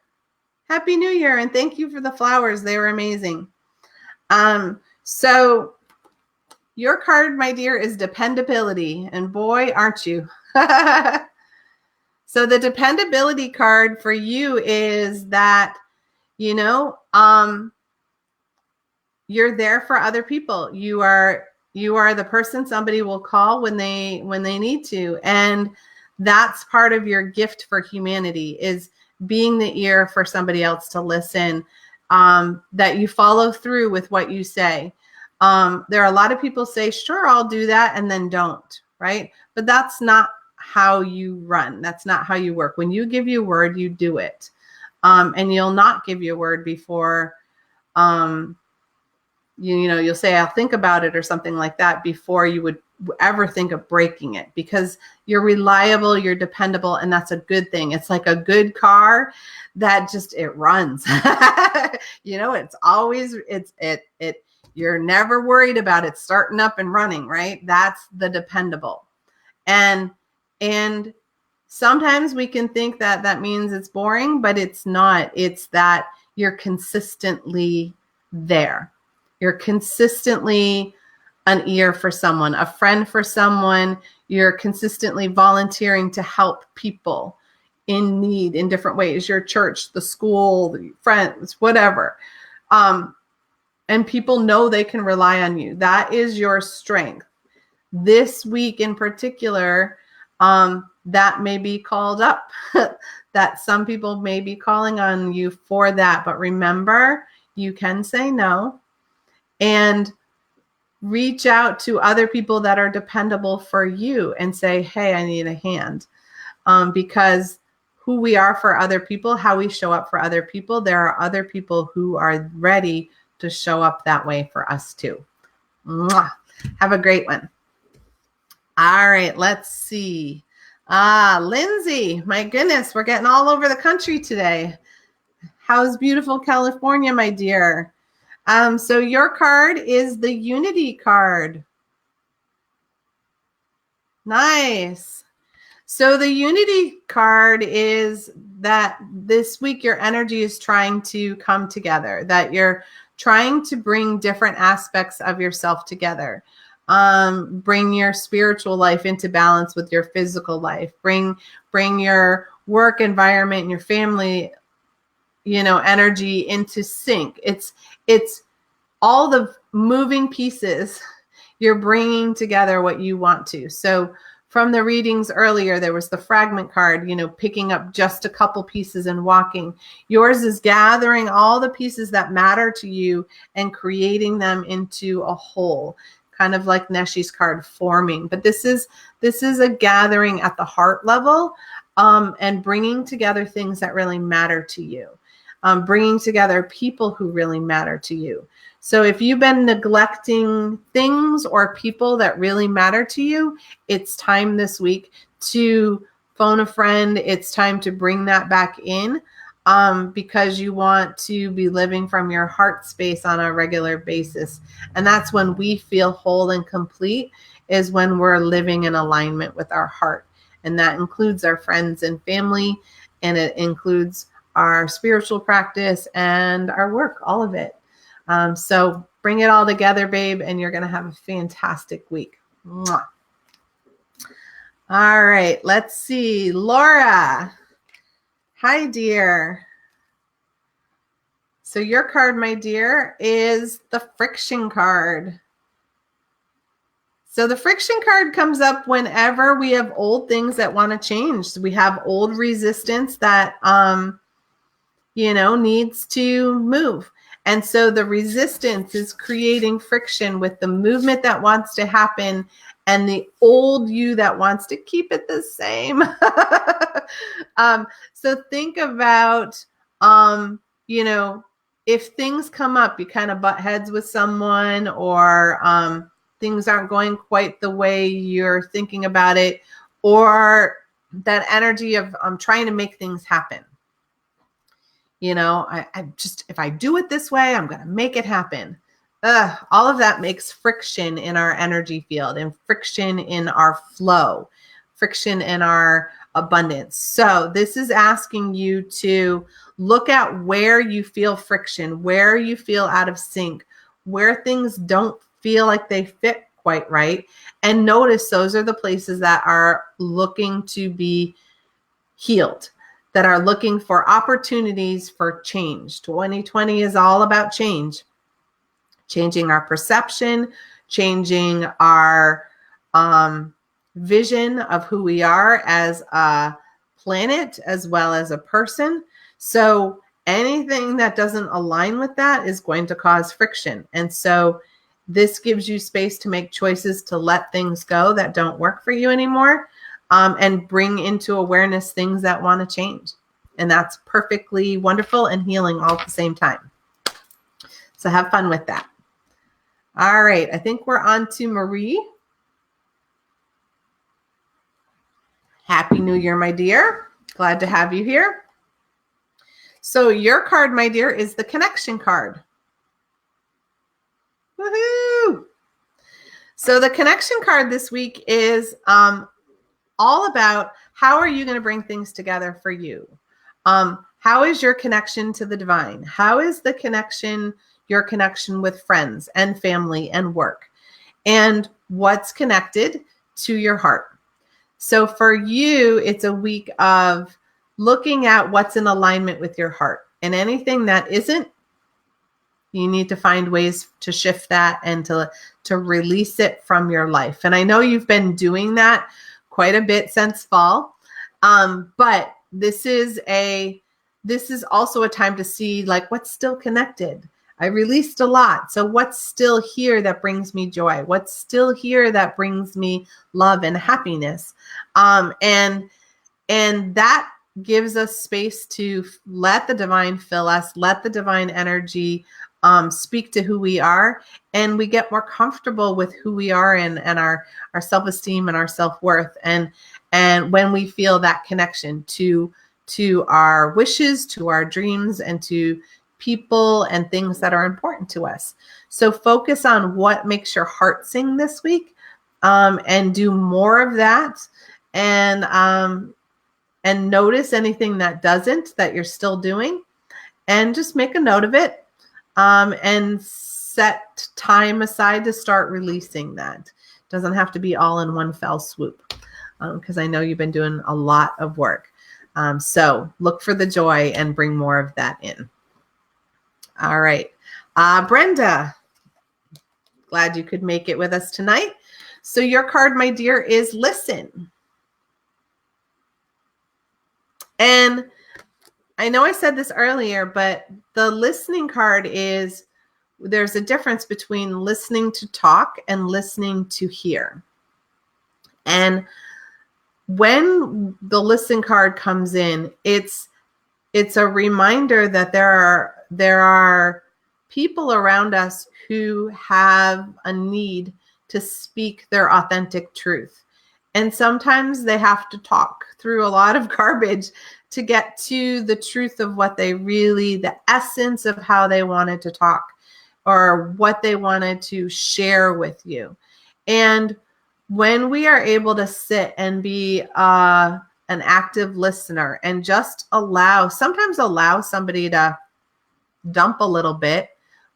Happy New Year, and thank you for the flowers. They were amazing. So your card, my dear, is dependability, and boy, aren't you. So the dependability card for you is that, you're there for other people. You are the person somebody will call when they need to. And that's part of your gift for humanity, is being the ear for somebody else to listen, that you follow through with what you say. There are a lot of people say, sure, I'll do that, and then don't, right? But that's not how you run. That's not how you work. When you give your word, you do it. And you'll not give your word before you'll say, I'll think about it or something like that before you would ever think of breaking it, because you're reliable, you're dependable, and that's a good thing. It's like a good car that just, it runs. It's always, you're never worried about it starting up and running, right? That's the dependable. And sometimes we can think that that means it's boring, but it's not. It's that you're consistently there. You're consistently an ear for someone, a friend for someone. You're consistently volunteering to help people in need in different ways, your church, the school, the friends, whatever. And people know they can rely on you. That is your strength. This week in particular, that may be called up, that some people may be calling on you for that. But remember, you can say no and reach out to other people that are dependable for you and say, hey, I need a hand. Because who we are for other people, how we show up for other people, there are other people who are ready to show up that way for us too. Mwah. Have a great one. All right, let's see. Lindsay, my goodness, we're getting all over the country today. How's beautiful California, my dear? So your card is the Unity card. Nice. So the Unity card is that this week your energy is trying to come together, that you're trying to bring different aspects of yourself together. Bring your spiritual life into balance with your physical life. Bring your work environment and your family, energy into sync. It's all the moving pieces. You're bringing together what you want to. So from the readings earlier, there was the fragment card, picking up just a couple pieces and walking. Yours is gathering all the pieces that matter to you and creating them into a whole, kind of like Neshi's card, forming. But this is a gathering at the heart level, and bringing together things that really matter to you, bringing together people who really matter to you. So if you've been neglecting things or people that really matter to you, it's time this week to phone a friend. It's time to bring that back in, because you want to be living from your heart space on a regular basis. And that's when we feel whole and complete, is when we're living in alignment with our heart. And that includes our friends and family, and it includes our spiritual practice and our work, all of it. So bring it all together, babe, and you're going to have a fantastic week. Mwah. All right, let's see. Laura. Hi, dear. So your card, my dear, is the friction card. So the friction card comes up whenever we have old things that want to change. We have old resistance that, needs to move. And so the resistance is creating friction with the movement that wants to happen and the old you that wants to keep it the same. So think about, if things come up, you kind of butt heads with someone, or things aren't going quite the way you're thinking about it, or that energy of trying to make things happen. If I do it this way, I'm going to make it happen. All of that makes friction in our energy field and friction in our flow, friction in our abundance. So this is asking you to look at where you feel friction, where you feel out of sync, where things don't feel like they fit quite right. And notice those are the places that are looking to be healed, that are looking for opportunities for change. 2020 is all about change. Changing our perception, changing our vision of who we are as a planet as well as a person. So anything that doesn't align with that is going to cause friction. And so this gives you space to make choices to let things go that don't work for you anymore, and bring into awareness things that want to change. And that's perfectly wonderful and healing all at the same time. So have fun with that. All right, I think we're on to Marie. Happy New Year, my dear. Glad to have you here. So your card, my dear, is the connection card. Woohoo! So the connection card this week is all about how are you going to bring things together for you? How is your connection to the divine? How is the connection, your connection with friends and family and work? And what's connected to your heart? So for you, it's a week of looking at what's in alignment with your heart. And anything that isn't, you need to find ways to shift that and to release it from your life. And I know you've been doing that quite a bit since fall. But this is also a time to see like what's still connected. I released a lot. So what's still here that brings me joy? What's still here that brings me love and happiness? And that gives us space to let the divine fill us, let the divine energy speak to who we are, and we get more comfortable with who we are and our self-esteem and our self-worth. And when we feel that connection to our wishes, to our dreams, and to people and things that are important to us. So focus on what makes your heart sing this week, and do more of that. And notice anything that doesn't, that you're still doing, and just make a note of it, and set time aside to start releasing that. Doesn't have to be all in one fell swoop, because I know you've been doing a lot of work. So look for the joy and bring more of that in. All right. Brenda, glad you could make it with us tonight. So your card, my dear, is listen. And I know I said this earlier, but the listening card is, there's a difference between listening to talk and listening to hear. And when the listen card comes in, it's a reminder that there are people around us who have a need to speak their authentic truth. And sometimes they have to talk through a lot of garbage to get to the truth of what they really, the essence of how they wanted to talk or what they wanted to share with you. And when we are able to sit and be an active listener and just sometimes allow somebody to dump a little bit,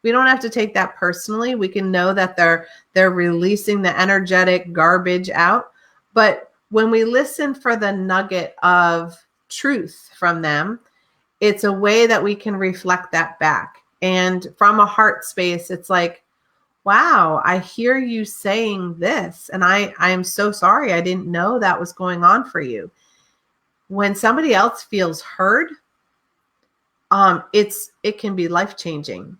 we don't have to take that personally. We can know that they're releasing the energetic garbage out. But when we listen for the nugget of truth from them, it's a way that we can reflect that back. And from a heart space, it's like, wow, I hear you saying this, and I am so sorry. I didn't know that was going on for you. When somebody else feels heard, it can be life-changing,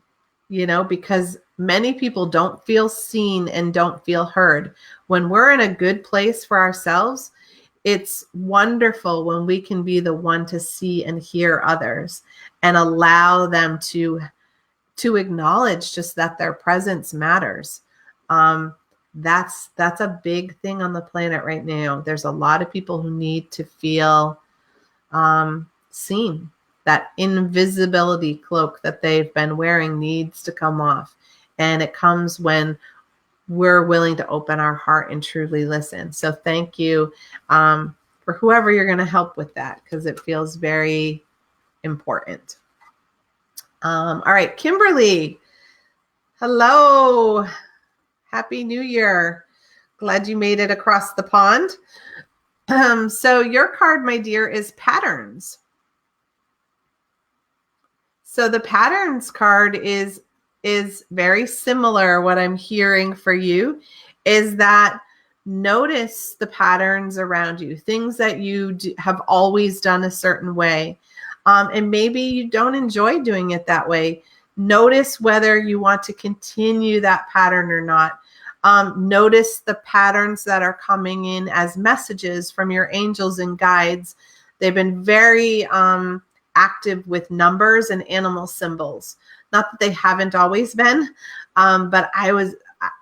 because many people don't feel seen and don't feel heard. When we're in a good place for ourselves, it's wonderful when we can be the one to see and hear others and allow them to acknowledge just that their presence matters. That's a big thing on the planet right now. There's a lot of people who need to feel seen. That invisibility cloak that they've been wearing needs to come off. And it comes when we're willing to open our heart and truly listen. So thank you for whoever you're going to help with that, because it feels very important. All right, Kimberly. Hello. Happy New Year. Glad you made it across the pond. So your card, my dear, is patterns. So the patterns card is very similar. What I'm hearing for you is that notice the patterns around you, things that you have always done a certain way. And maybe you don't enjoy doing it that way. Notice whether you want to continue that pattern or not. Notice the patterns that are coming in as messages from your angels and guides. They've been very active with numbers and animal symbols. Not that they haven't always been, but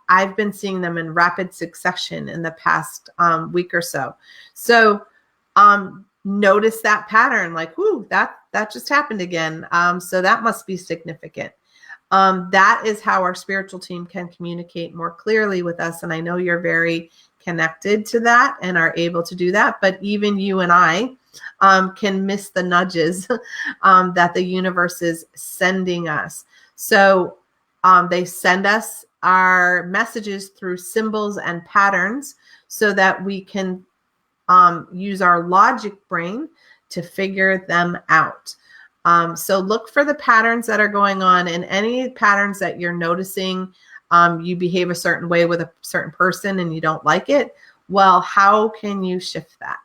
I've been seeing them in rapid succession in the past week or so. So notice that pattern, like, whoo, that just happened again. So that must be significant. That is how our spiritual team can communicate more clearly with us. And I know you're very connected to that and are able to do that. But even you and I can miss the nudges that the universe is sending us. So they send us our messages through symbols and patterns so that we can use our logic brain to figure them out. So look for the patterns that are going on, and any patterns that you're noticing. You behave a certain way with a certain person and you don't like it. Well, how can you shift that?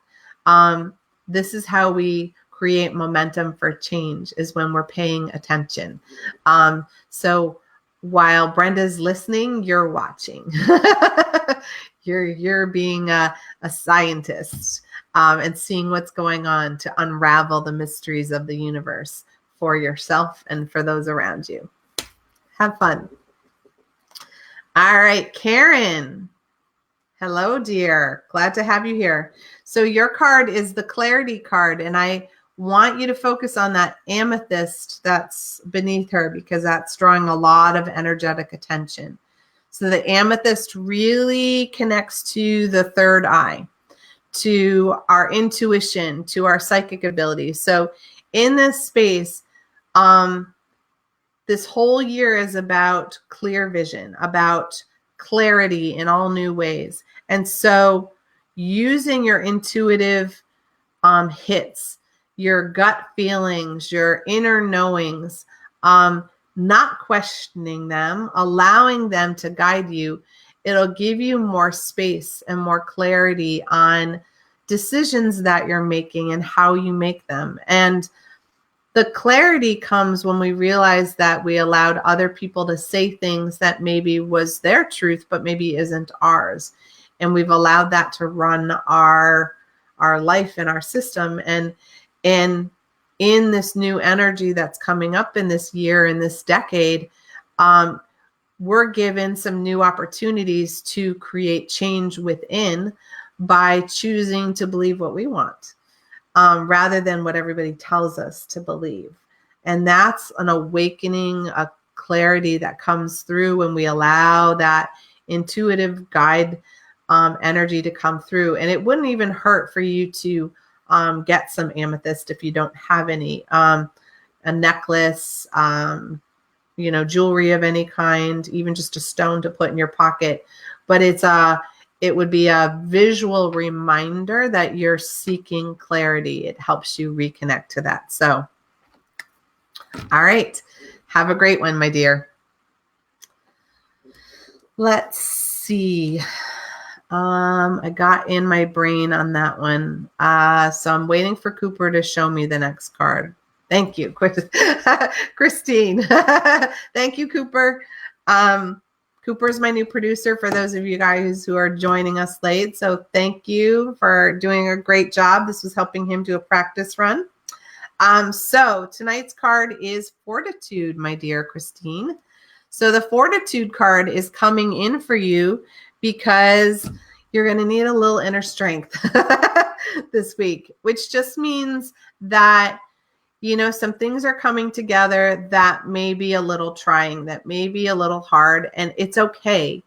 This is how we create momentum for change, is when we're paying attention. So while Brenda's listening, you're watching. You're being a scientist and seeing what's going on to unravel the mysteries of the universe for yourself and for those around you. Have fun. All right, Karen. Hello, dear. Glad to have you here. So your card is the Clarity card, and I want you to focus on that amethyst that's beneath her, because that's drawing a lot of energetic attention. So the amethyst really connects to the third eye, to our intuition, to our psychic ability. So in this space, this whole year is about clear vision, about clarity in all new ways. And so using your intuitive hits, your gut feelings, your inner knowings, not questioning them, allowing them to guide you, it'll give you more space and more clarity on decisions that you're making and how you make them. And the clarity comes when we realize that we allowed other people to say things that maybe was their truth, but maybe isn't ours. And we've allowed that to run our life and our system. And in this new energy that's coming up in this year, in this decade, we're given some new opportunities to create change within by choosing to believe what we want, rather than what everybody tells us to believe. And that's an awakening, a clarity that comes through when we allow that intuitive guide energy to come through. And it wouldn't even hurt for you to get some amethyst if you don't have any, a necklace, jewelry of any kind, even just a stone to put in your pocket. But it would be a visual reminder that you're seeking clarity. It helps you reconnect to that. So, all right. Have a great one, my dear. Let's see. I got in my brain on that one. So I'm waiting for Cooper to show me the next card. Thank you, Christine. Thank you, Cooper. Cooper's my new producer, for those of you guys who are joining us late. So thank you for doing a great job. This was helping him do a practice run. So tonight's card is Fortitude, my dear Christine. So the Fortitude card is coming in for you because you're going to need a little inner strength this week, which just means that, some things are coming together that may be a little trying, that may be a little hard, and it's okay.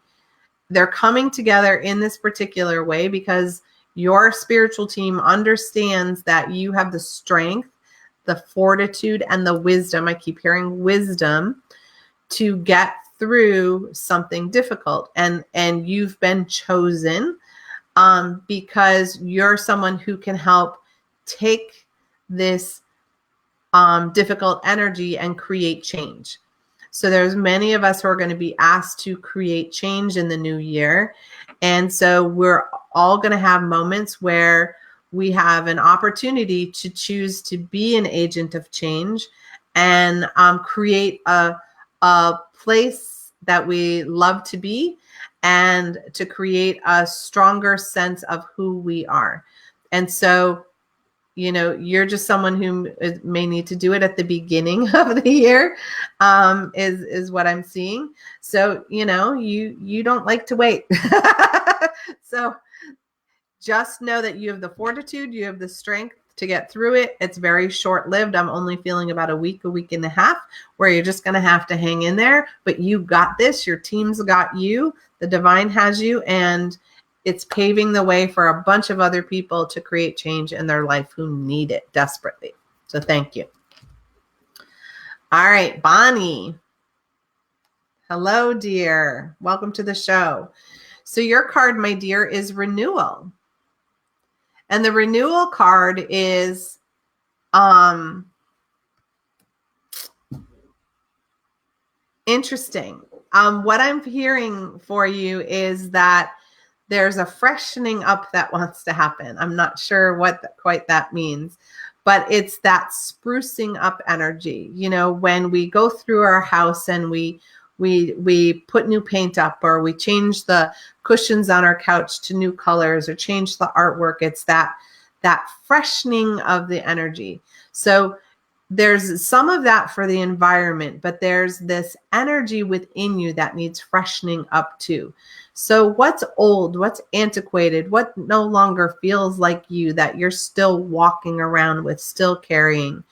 They're coming together in this particular way because your spiritual team understands that you have the strength, the fortitude, and the wisdom. I keep hearing wisdom to get through something difficult. And you've been chosen because you're someone who can help take this difficult energy and create change. So there's many of us who are going to be asked to create change in the new year. And so we're all going to have moments where we have an opportunity to choose to be an agent of change and create a place that we love to be, and to create a stronger sense of who we are. And so you're just someone who may need to do it at the beginning of the year, is what I'm seeing. So, you don't like to wait. So just know that you have the fortitude, you have the strength to get through it. It's very short-lived. I'm only feeling about a week and a half where you're just going to have to hang in there, but you got this. Your team's got you. The divine has you, and it's paving the way for a bunch of other people to create change in their life who need it desperately. So thank you. All right, Bonnie. Hello, dear. Welcome to the show. So your card, my dear, is renewal. And the renewal card is interesting. What I'm hearing for you is that there's a freshening up that wants to happen. I'm not sure what quite that means, but it's that sprucing up energy. When we go through our house and we put new paint up, or we change the cushions on our couch to new colors, or change the artwork, it's that freshening of the energy. So there's some of that for the environment, but there's this energy within you that needs freshening up too. So what's old, what's antiquated, what no longer feels like you, that you're still walking around with, still carrying.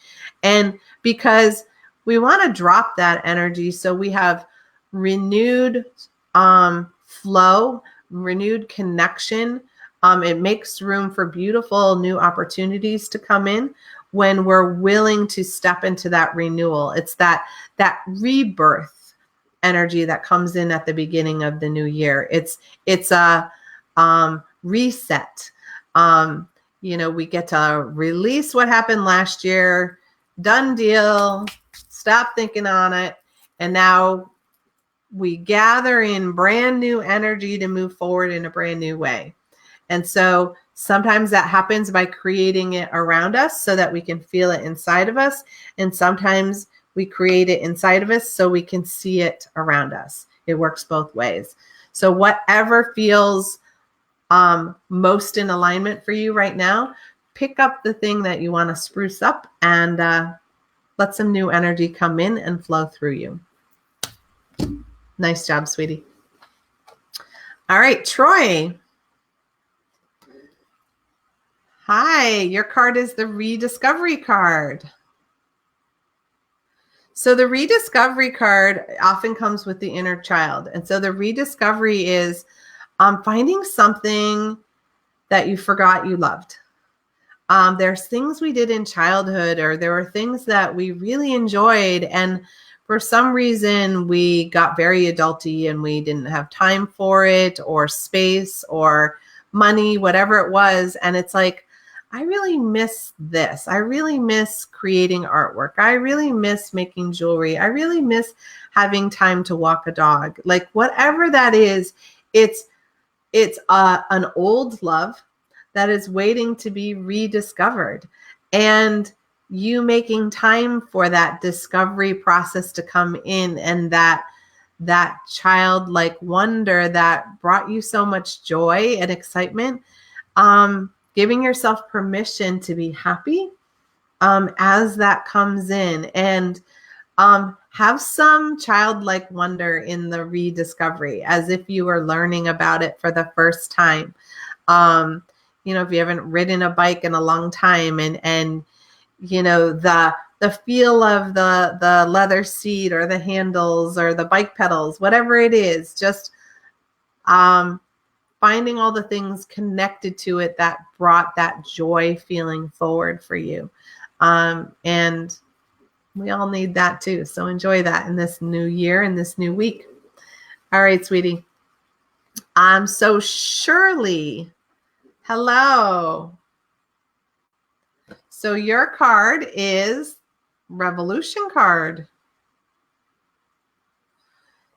And because we want to drop that energy, so we have renewed flow, renewed connection. It makes room for beautiful new opportunities to come in when we're willing to step into that renewal. It's that rebirth energy that comes in at the beginning of the new year. It's a reset. We get to release what happened last year, done deal, stop thinking on it, and now we gather in brand new energy to move forward in a brand new way. And so sometimes that happens by creating it around us so that we can feel it inside of us. And sometimes we create it inside of us so we can see it around us. It works both ways. So whatever feels most in alignment for you right now, pick up the thing that you want to spruce up and let some new energy come in and flow through you. Nice job, sweetie. All right, Troy. Hi, your card is the rediscovery card. So the rediscovery card often comes with the inner child. And so the rediscovery is finding something that you forgot you loved. There's things we did in childhood, or there were things that we really enjoyed, and for some reason we got very adulty and we didn't have time for it, or space, or money, whatever it was. And it's like, I really miss this. I really miss creating artwork. I really miss making jewelry. I really miss having time to walk a dog. Like whatever that is, it's an old love that is waiting to be rediscovered. And you making time for that discovery process to come in, and that childlike wonder that brought you so much joy and excitement, giving yourself permission to be happy as that comes in, and have some childlike wonder in the rediscovery, as if you were learning about it for the first time. If you haven't ridden a bike in a long time, and the feel of the leather seat, or the handles, or the bike pedals, whatever it is, just finding all the things connected to it that brought that joy feeling forward for you. And we all need that too. So enjoy that in this new year, in this new week. All right, sweetie. So Shirley, hello. So your card is Revolution card.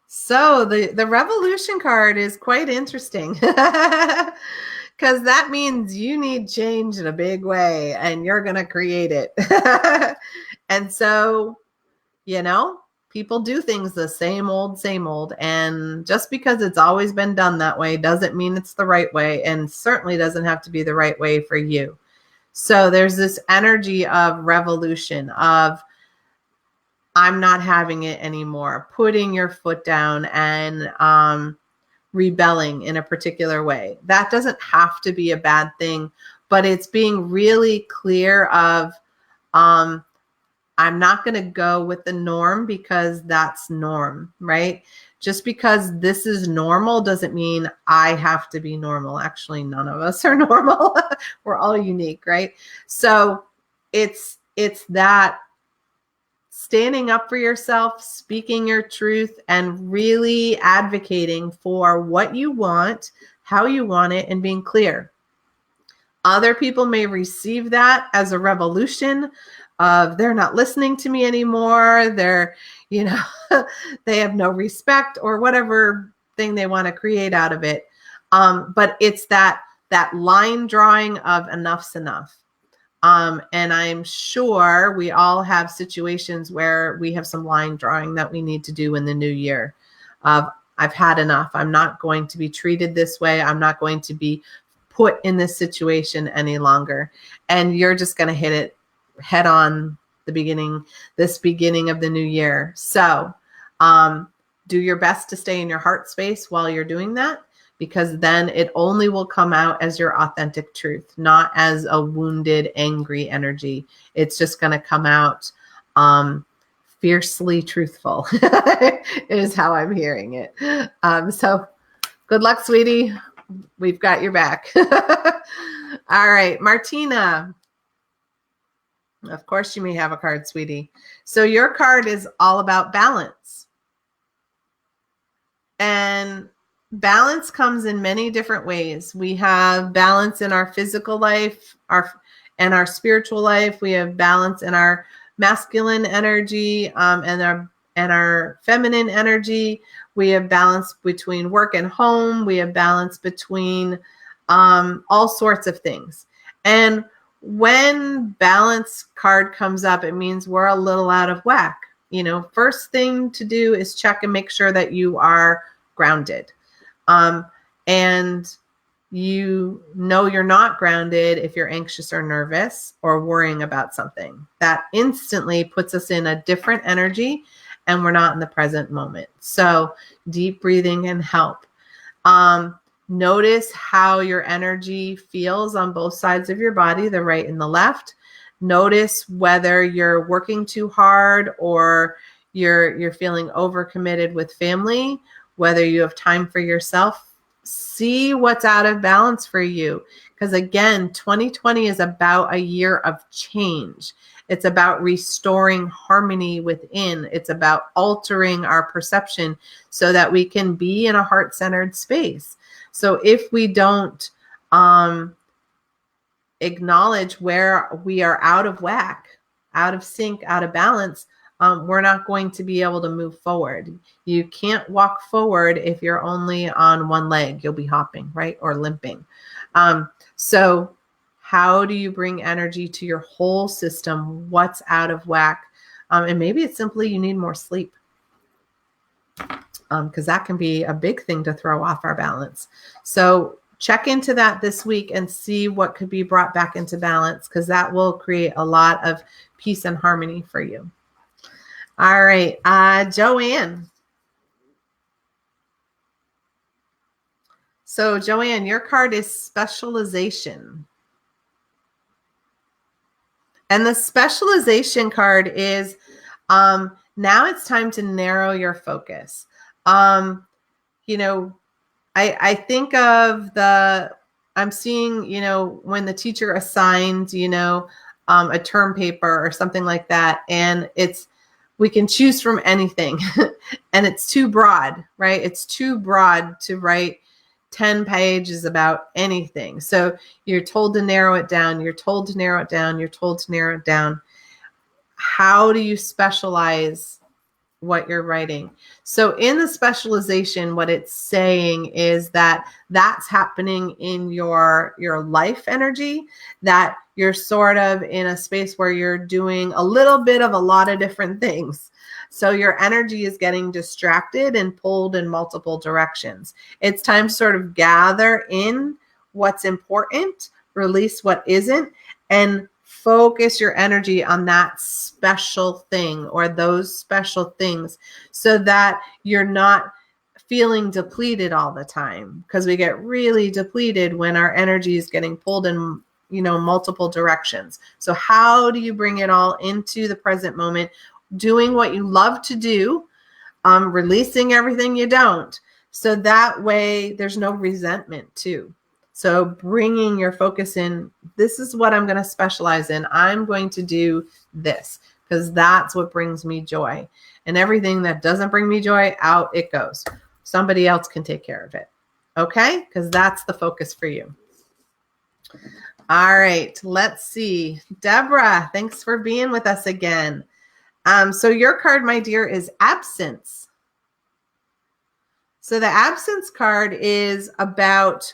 So the Revolution card is quite interesting because that means you need change in a big way and you're going to create it. And so, people do things the same old. And just because it's always been done that way doesn't mean it's the right way, and certainly doesn't have to be the right way for you. So there's this energy of revolution, of I'm not having it anymore, putting your foot down and rebelling in a particular way. That doesn't have to be a bad thing, but it's being really clear of I'm not going to go with the norm because that's norm, right? Just because this is normal doesn't mean I have to be normal. Actually, none of us are normal. We're all unique, right? So it's that standing up for yourself, speaking your truth, and really advocating for what you want, how you want it, and being clear. Other people may receive that as a revolution of they're not listening to me anymore. They're, they have no respect or whatever thing they want to create out of it. But it's that line drawing of enough's enough. And I'm sure we all have situations where we have some line drawing that we need to do in the new year of I've had enough. I'm not going to be treated this way. I'm not going to be put in this situation any longer. And you're just going to hit it head on this beginning of the new year. So do your best to stay in your heart space while you're doing that, because then it only will come out as your authentic truth, not as a wounded, angry energy. It's just going to come out fiercely truthful is how I'm hearing it. So good luck, sweetie. We've got your back. All right, Martina. Of course, you may have a card, sweetie. So your card is all about balance. And balance comes in many different ways. We have balance in our physical life, and our spiritual life. We have balance in our masculine energy, and our feminine energy. We have balance between work and home. We have balance between all sorts of things. And when balance card comes up, it means we're a little out of whack. First thing to do is check and make sure that you are grounded. And you're not grounded if you're anxious or nervous or worrying about something. That instantly puts us in a different energy and we're not in the present moment. So deep breathing can help. Notice how your energy feels on both sides of your body, the right and the left. Notice whether you're working too hard or you're feeling overcommitted with family, whether you have time for yourself. See what's out of balance for you. Because again, 2020 is about a year of change. It's about restoring harmony within. It's about altering our perception so that we can be in a heart-centered space. So if we don't acknowledge where we are out of whack, out of sync, out of balance, we're not going to be able to move forward. You can't walk forward if you're only on one leg. You'll be hopping, right? Or limping. So how do you bring energy to your whole system? What's out of whack? And maybe it's simply you need more sleep. Because that can be a big thing to throw off our balance. So check into that this week and see what could be brought back into balance, because that will create a lot of peace and harmony for you. All right, Joanne. So Joanne, your card is specialization. And the specialization card is now it's time to narrow your focus. I think of I'm seeing, when the teacher assigns, a term paper or something like that, and we can choose from anything and it's too broad, right? It's too broad to write 10 pages about anything. So you're told to narrow it down. You're told to narrow it down. You're told to narrow it down. How do you specialize what you're writing? So in the specialization, what it's saying is that that's happening in your life energy, that you're sort of in a space where you're doing a little bit of a lot of different things. So your energy is getting distracted and pulled in multiple directions. It's time to sort of gather in what's important, release what isn't, and focus your energy on that special thing or those special things so that you're not feeling depleted all the time, because we get really depleted when our energy is getting pulled in, multiple directions. So how do you bring it all into the present moment, doing what you love to do, releasing everything you don't, so that way there's no resentment too. So bringing your focus in, this is what I'm going to specialize in. I'm going to do this because that's what brings me joy. And everything that doesn't bring me joy, out it goes. Somebody else can take care of it. Okay? Because that's the focus for you. All right. Let's see. Deborah, thanks for being with us again. So your card, my dear, is absence. So the absence card is about,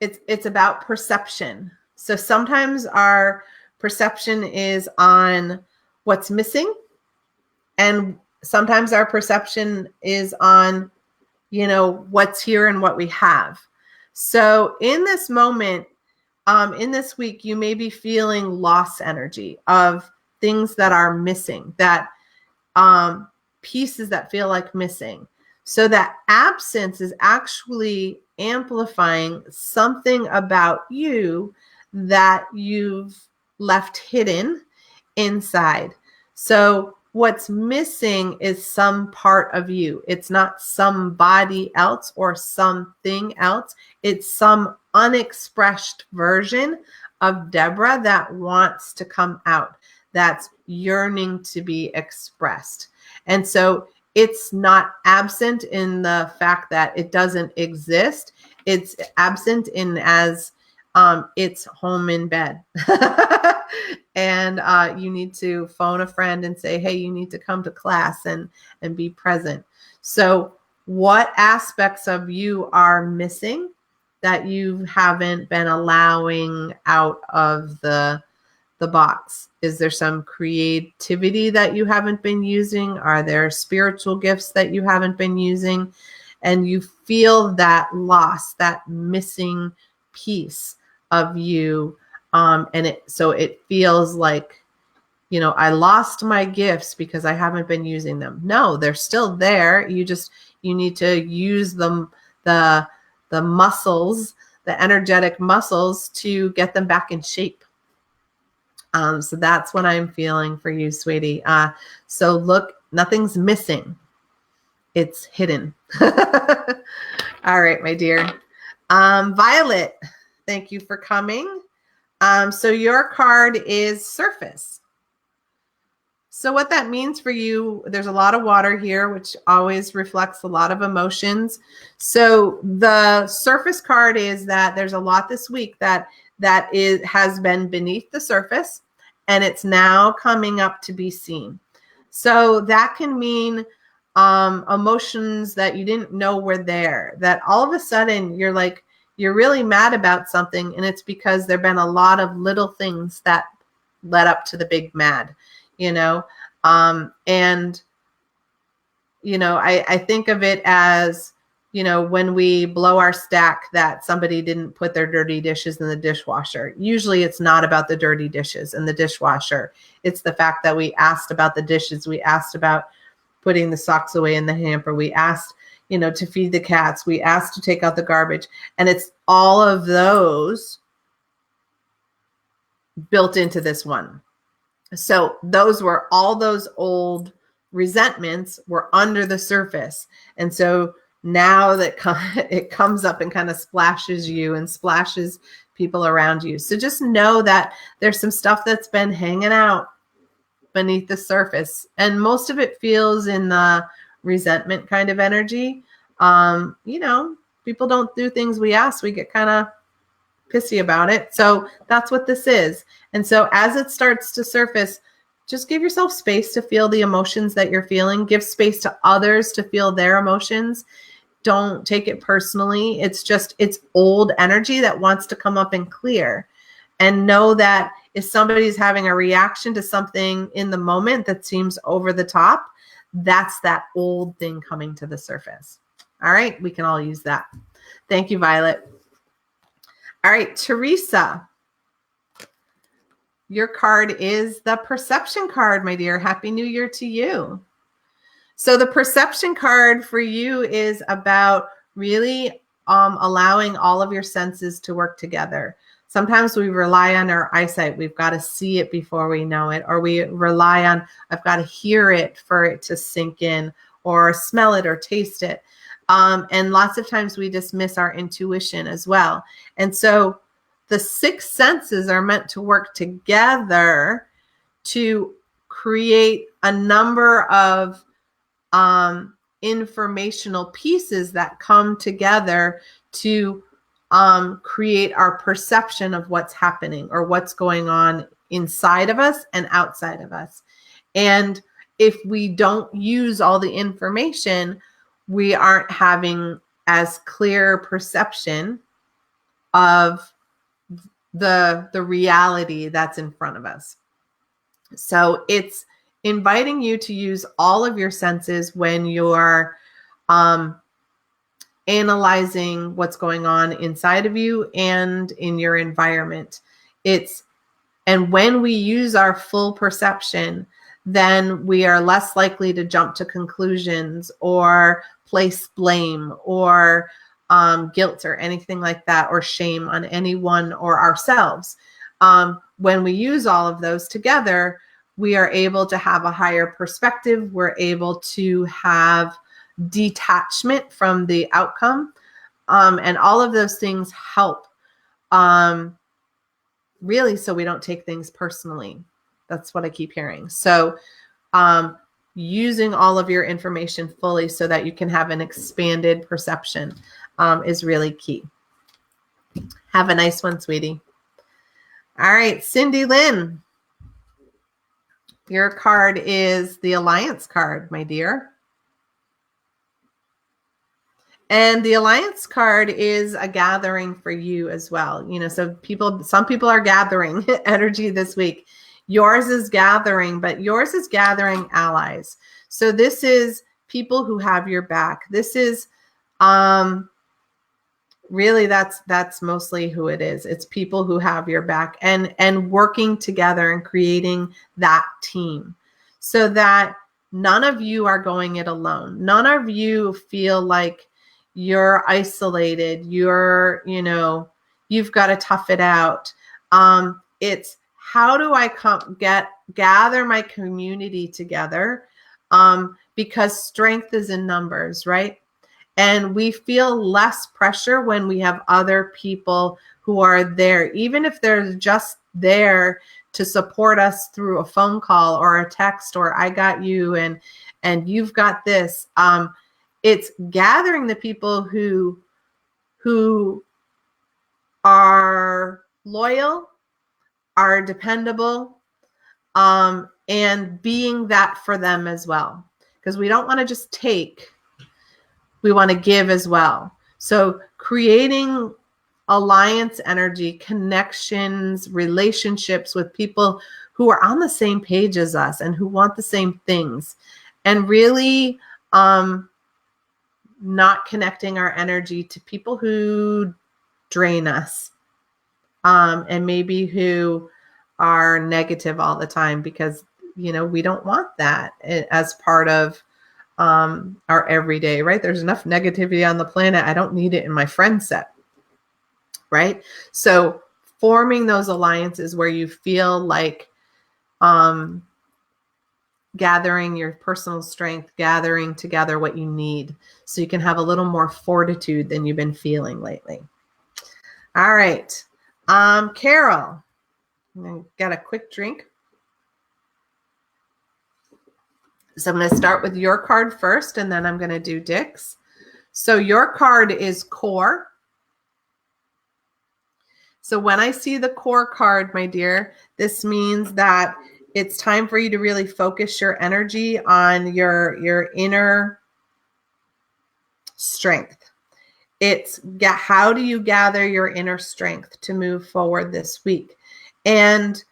it's about perception. So sometimes our perception is on what's missing, and sometimes our perception is on, what's here and what we have. So in this moment, in this week, you may be feeling loss energy of things that are missing, that pieces that feel like missing. So that absence is actually amplifying something about you that you've left hidden inside. So what's missing is some part of you. It's not somebody else or something else. It's some unexpressed version of Deborah that wants to come out, that's yearning to be expressed. And so it's not absent in the fact that it doesn't exist. It's absent in as it's home in bed. And you need to phone a friend and say, hey, you need to come to class and be present. So what aspects of you are missing that you haven't been allowing out of the box? Is there some creativity that you haven't been using? Are there spiritual gifts that you haven't been using? And you feel that loss, that missing piece of you. So it feels like, I lost my gifts because I haven't been using them. No, they're still there. You need to use them, the muscles, the energetic muscles, to get them back in shape. So that's what I'm feeling for you, sweetie. So look, nothing's missing. It's hidden. All right, my dear. Violet, thank you for coming. So your card is surface. So what that means for you, there's a lot of water here, which always reflects a lot of emotions. So the surface card is that there's a lot this week that has been beneath the surface, and it's now coming up to be seen. So that can mean emotions that you didn't know were there, that all of a sudden you're really mad about something, and it's because there've been a lot of little things that led up to the big mad, I think of it as, when we blow our stack that somebody didn't put their dirty dishes in the dishwasher. Usually it's not about the dirty dishes in the dishwasher. It's the fact that we asked about the dishes. We asked about putting the socks away in the hamper. We asked, to feed the cats. We asked to take out the garbage. And it's all of those built into this one. So all those old resentments were under the surface. And so now that it comes up and kind of splashes you and splashes people around you. So just know that there's some stuff that's been hanging out beneath the surface. And most of it feels in the resentment kind of energy. People don't do things we ask. We get kind of pissy about it. So that's what this is. And so as it starts to surface, just give yourself space to feel the emotions that you're feeling. Give space to others to feel their emotions. Don't take it personally. It's old energy that wants to come up and clear. And know that if somebody's having a reaction to something in the moment that seems over the top, that's that old thing coming to the surface. All right, we can all use that. Thank you, Violet. All right, Teresa, your card is the perception card, my dear. Happy New Year to you. So the perception card for you is about really allowing all of your senses to work together. Sometimes we rely on our eyesight. We've got to see it before we know it, or we rely on, I've got to hear it for it to sink in, or smell it or taste it. And lots of times we dismiss our intuition as well. And so the six senses are meant to work together to create a number of informational pieces that come together to create our perception of what's happening or what's going on inside of us and outside of us. And if we don't use all the information, we aren't having as clear perception of the reality that's in front of us. So it's inviting you to use all of your senses when you're analyzing what's going on inside of you and in your environment. And when we use our full perception, then we are less likely to jump to conclusions or place blame or guilt or anything like that, or shame on anyone or ourselves. When we use all of those together, we are able to have a higher perspective. We're able to have detachment from the outcome. And all of those things help really, so we don't take things personally. That's what I keep hearing. So using all of your information fully so that you can have an expanded perception is really key. Have a nice one, sweetie. All right, Cindy Lynn. Your card is the Alliance card, my dear. And the Alliance card is a gathering for you as well. You know, so some people are gathering energy this week. Yours is gathering, but yours is gathering allies. So this is people who have your back. This is really that's mostly who it is. It's people who have your back and working together and creating that team so that none of you are going it alone. None of you feel like you're isolated. You've got to tough it out. It's how do I gather my community together? Because strength is in numbers, right? And we feel less pressure when we have other people who are there, even if they're just there to support us through a phone call or a text or I got you and you've got this. It's gathering the people who are loyal, are dependable, and being that for them as well. Because we don't want to just take, we want to give as well. So creating alliance energy, connections, relationships with people who are on the same page as us and who want the same things, and really not connecting our energy to people who drain us and maybe who are negative all the time, because we don't want that as part of our everyday, right? There's enough negativity on the planet. I don't need it in my friend set, right? So forming those alliances where you feel like gathering your personal strength, gathering together what you need so you can have a little more fortitude than you've been feeling lately. All right. Carol, I'm going to get a quick drink. So I'm going to start with your card first, and then I'm going to do Dick's. So your card is Core. So when I see the Core card, my dear, this means that it's time for you to really focus your energy on your inner strength. It's how do you gather your inner strength to move forward this week? And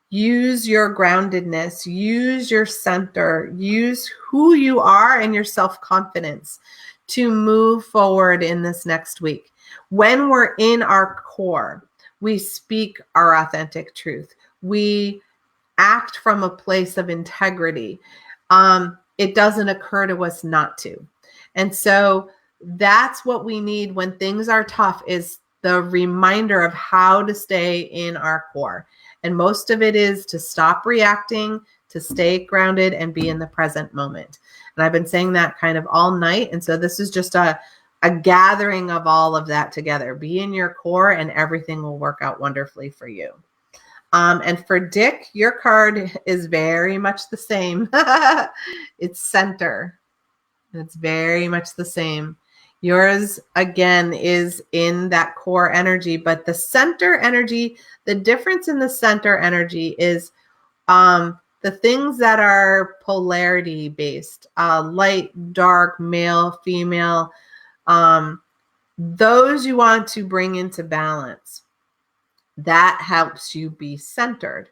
use your groundedness, use your center, use who you are and your self-confidence to move forward in this next week. When we're in our core, we speak our authentic truth. We act from a place of integrity. It doesn't occur to us not to. And so that's what we need when things are tough, is the reminder of how to stay in our core. And most of it is to stop reacting, to stay grounded and be in the present moment. And I've been saying that kind of all night. And so this is just a gathering of all of that together. Be in your core and everything will work out wonderfully for you. And for Dick, your card is very much the same. It's center. It's very much the same. Yours, again, is in that core energy, but the center energy, the difference in the center energy is the things that are polarity based, light, dark, male, female, those you want to bring into balance. That helps you be centered.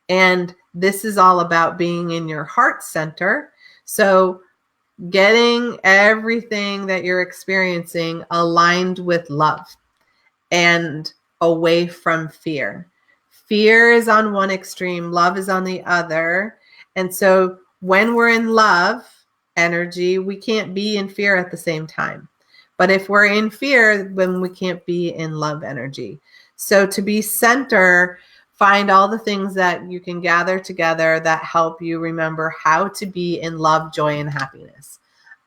And this is all about being in your heart center. So getting everything that you're experiencing aligned with love and away from fear. Fear is on one extreme, love is on the other. And so when we're in love energy, we can't be in fear at the same time. But if we're in fear, then we can't be in love energy. So to be center, find all the things that you can gather together that help you remember how to be in love, joy, and happiness.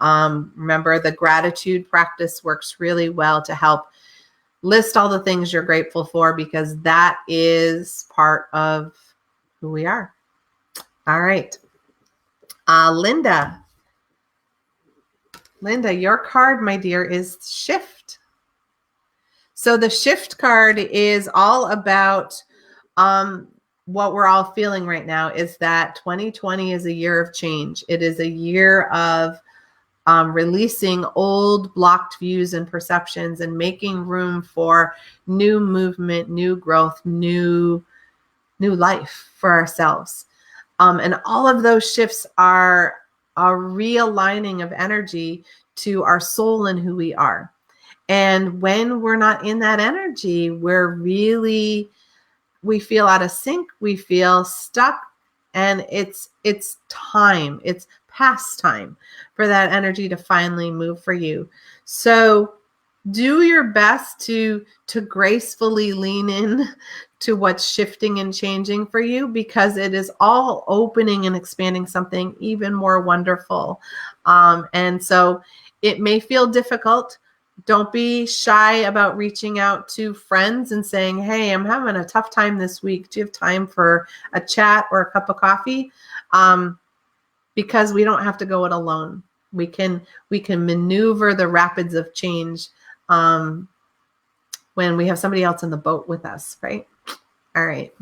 Remember, the gratitude practice works really well to help list all the things you're grateful for, because that is part of who we are. All right. Linda, your card, my dear, is shift. So the shift card is all about what we're all feeling right now, is that 2020 is a year of change. It is a year of releasing old blocked views and perceptions and making room for new movement, new growth, new life for ourselves. And all of those shifts are a realigning of energy to our soul and who we are. And when we're not in that energy, we feel out of sync, we feel stuck, and it's time. It's past time for that energy to finally move for you. So do your best to gracefully lean in to what's shifting and changing for you, because it is all opening and expanding something even more wonderful. And so it may feel difficult. Don't be shy about reaching out to friends and saying, hey, I'm having a tough time this week. Do you have time for a chat or a cup of coffee? Because we don't have to go it alone. We can maneuver the rapids of change when we have somebody else in the boat with us, right? All right.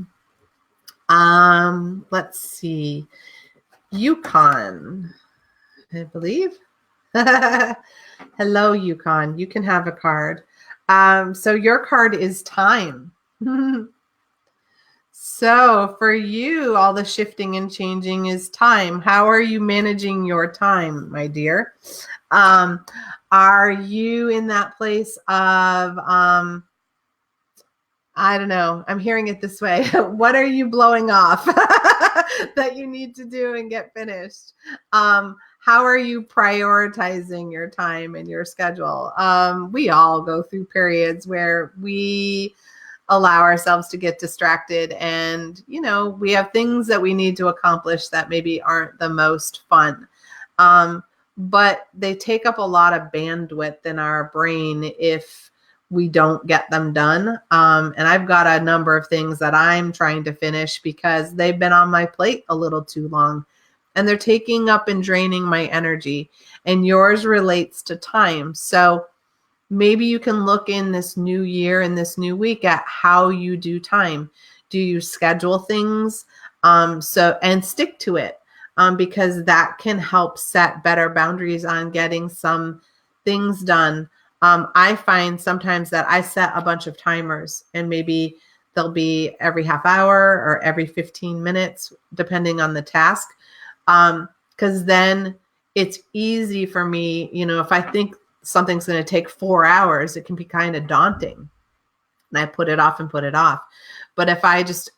Let's see. Yukon, I believe. Hello, Yukon. You can have a card. So your card is time. So for you, all the shifting and changing is time. How are you managing your time, my dear? Are you in that place of, I don't know, I'm hearing it this way. What are you blowing off that you need to do and get finished? How are you prioritizing your time and your schedule? We all go through periods where we allow ourselves to get distracted, and we have things that we need to accomplish that maybe aren't the most fun, but they take up a lot of bandwidth in our brain if we don't get them done. And I've got a number of things that I'm trying to finish because they've been on my plate a little too long, and they're taking up and draining my energy. And yours relates to time. So maybe you can look in this new year and this new week at how you do time. Do you schedule things and stick to it? Because that can help set better boundaries on getting some things done. I find sometimes that I set a bunch of timers, and maybe they'll be every half hour or every 15 minutes, depending on the task. Because then it's easy for me, if I think something's going to take 4 hours, it can be kind of daunting. And I put it off and put it off. But if I just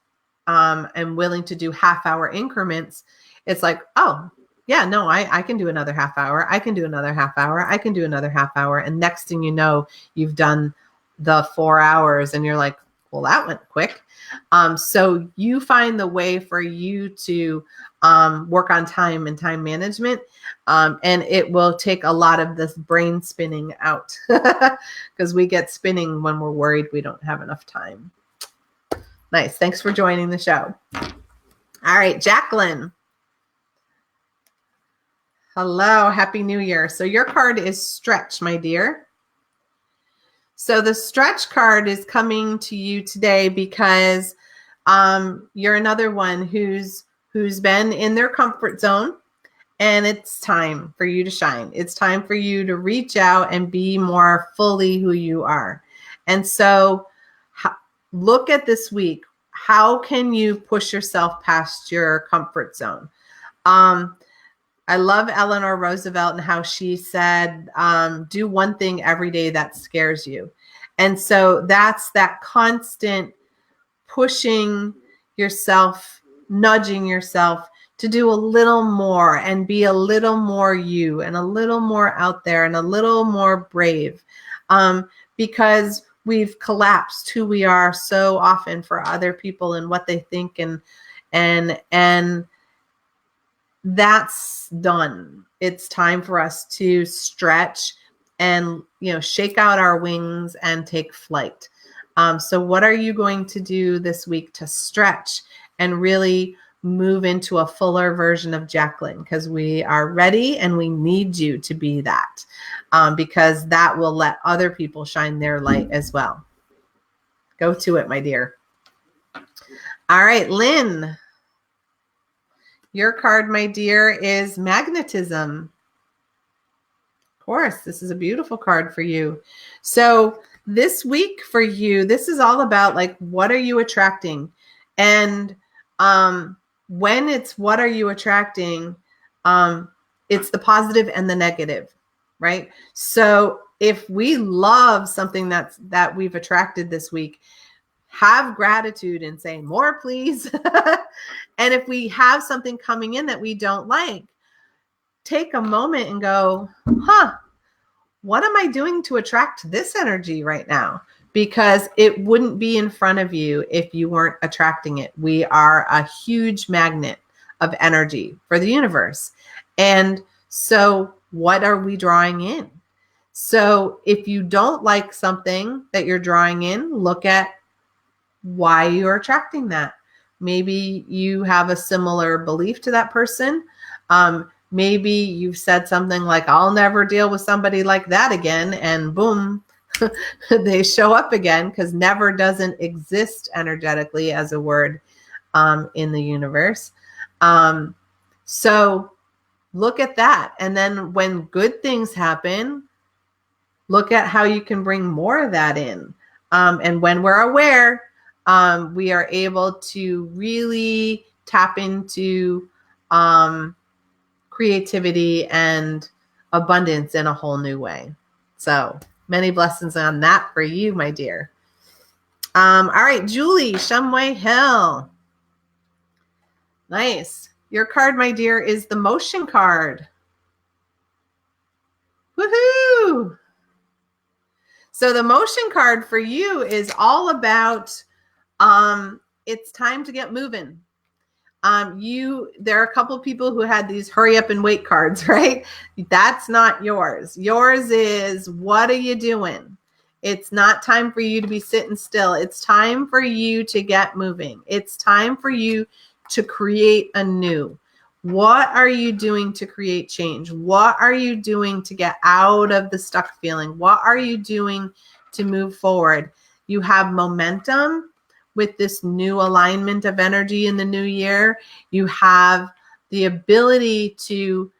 am willing to do half-hour increments, it's like, oh, yeah, no, I can do another half hour. I can do another half hour. I can do another half hour. And next thing you know, you've done the 4 hours and you're like, well, that went quick. So you find the way for you to work on time and time management. And it will take a lot of this brain spinning out because we get spinning when we're worried we don't have enough time. Nice. Thanks for joining the show. All right, Jacqueline. Hello. Happy New Year. So your card is Stretch, my dear. So the Stretch card is coming to you today because you're another one who's been in their comfort zone, and it's time for you to shine. It's time for you to reach out and be more fully who you are. And so look at this week. How can you push yourself past your comfort zone? I love Eleanor Roosevelt and how she said, do one thing every day that scares you. And so that's that constant pushing yourself, nudging yourself to do a little more and be a little more you and a little more out there and a little more brave, because we've collapsed who we are so often for other people and what they think, and that's done. It's time for us to stretch and, shake out our wings and take flight. So what are you going to do this week to stretch and really move into a fuller version of Jacqueline? Because we are ready and we need you to be that, because that will let other people shine their light as well. Go to it, my dear. All right, Lynn. Your card, my dear, is Magnetism. Of course, this is a beautiful card for you. So this week for you, this is all about like, what are you attracting? And when it's what are you attracting, it's the positive and the negative, right? So if we love something that we've attracted this week, have gratitude and say, more, please. And if we have something coming in that we don't like, take a moment and go, what am I doing to attract this energy right now? Because it wouldn't be in front of you if you weren't attracting it. We are a huge magnet of energy for the universe. And so what are we drawing in? So if you don't like something that you're drawing in, look at why you're attracting that. Maybe you have a similar belief to that person. Maybe you've said something like, I'll never deal with somebody like that again. And boom, they show up again, because never doesn't exist energetically as a word in the universe. So look at that. And then when good things happen, look at how you can bring more of that in. And when we're aware, we are able to really tap into creativity and abundance in a whole new way. So many blessings on that for you, my dear. All right, Julie, Shumway Hill. Nice. Your card, my dear, is the Motion card. Woohoo! So the Motion card for you is all about it's time to get moving. There are a couple of people who had these hurry up and wait cards, right? That's not yours. Yours is, what are you doing? It's not time for you to be sitting still. It's time for you to get moving. It's time for you to create anew. What are you doing to create change? What are you doing to get out of the stuck feeling? What are you doing to move forward? You have momentum. With this new alignment of energy in the new year, you have the ability to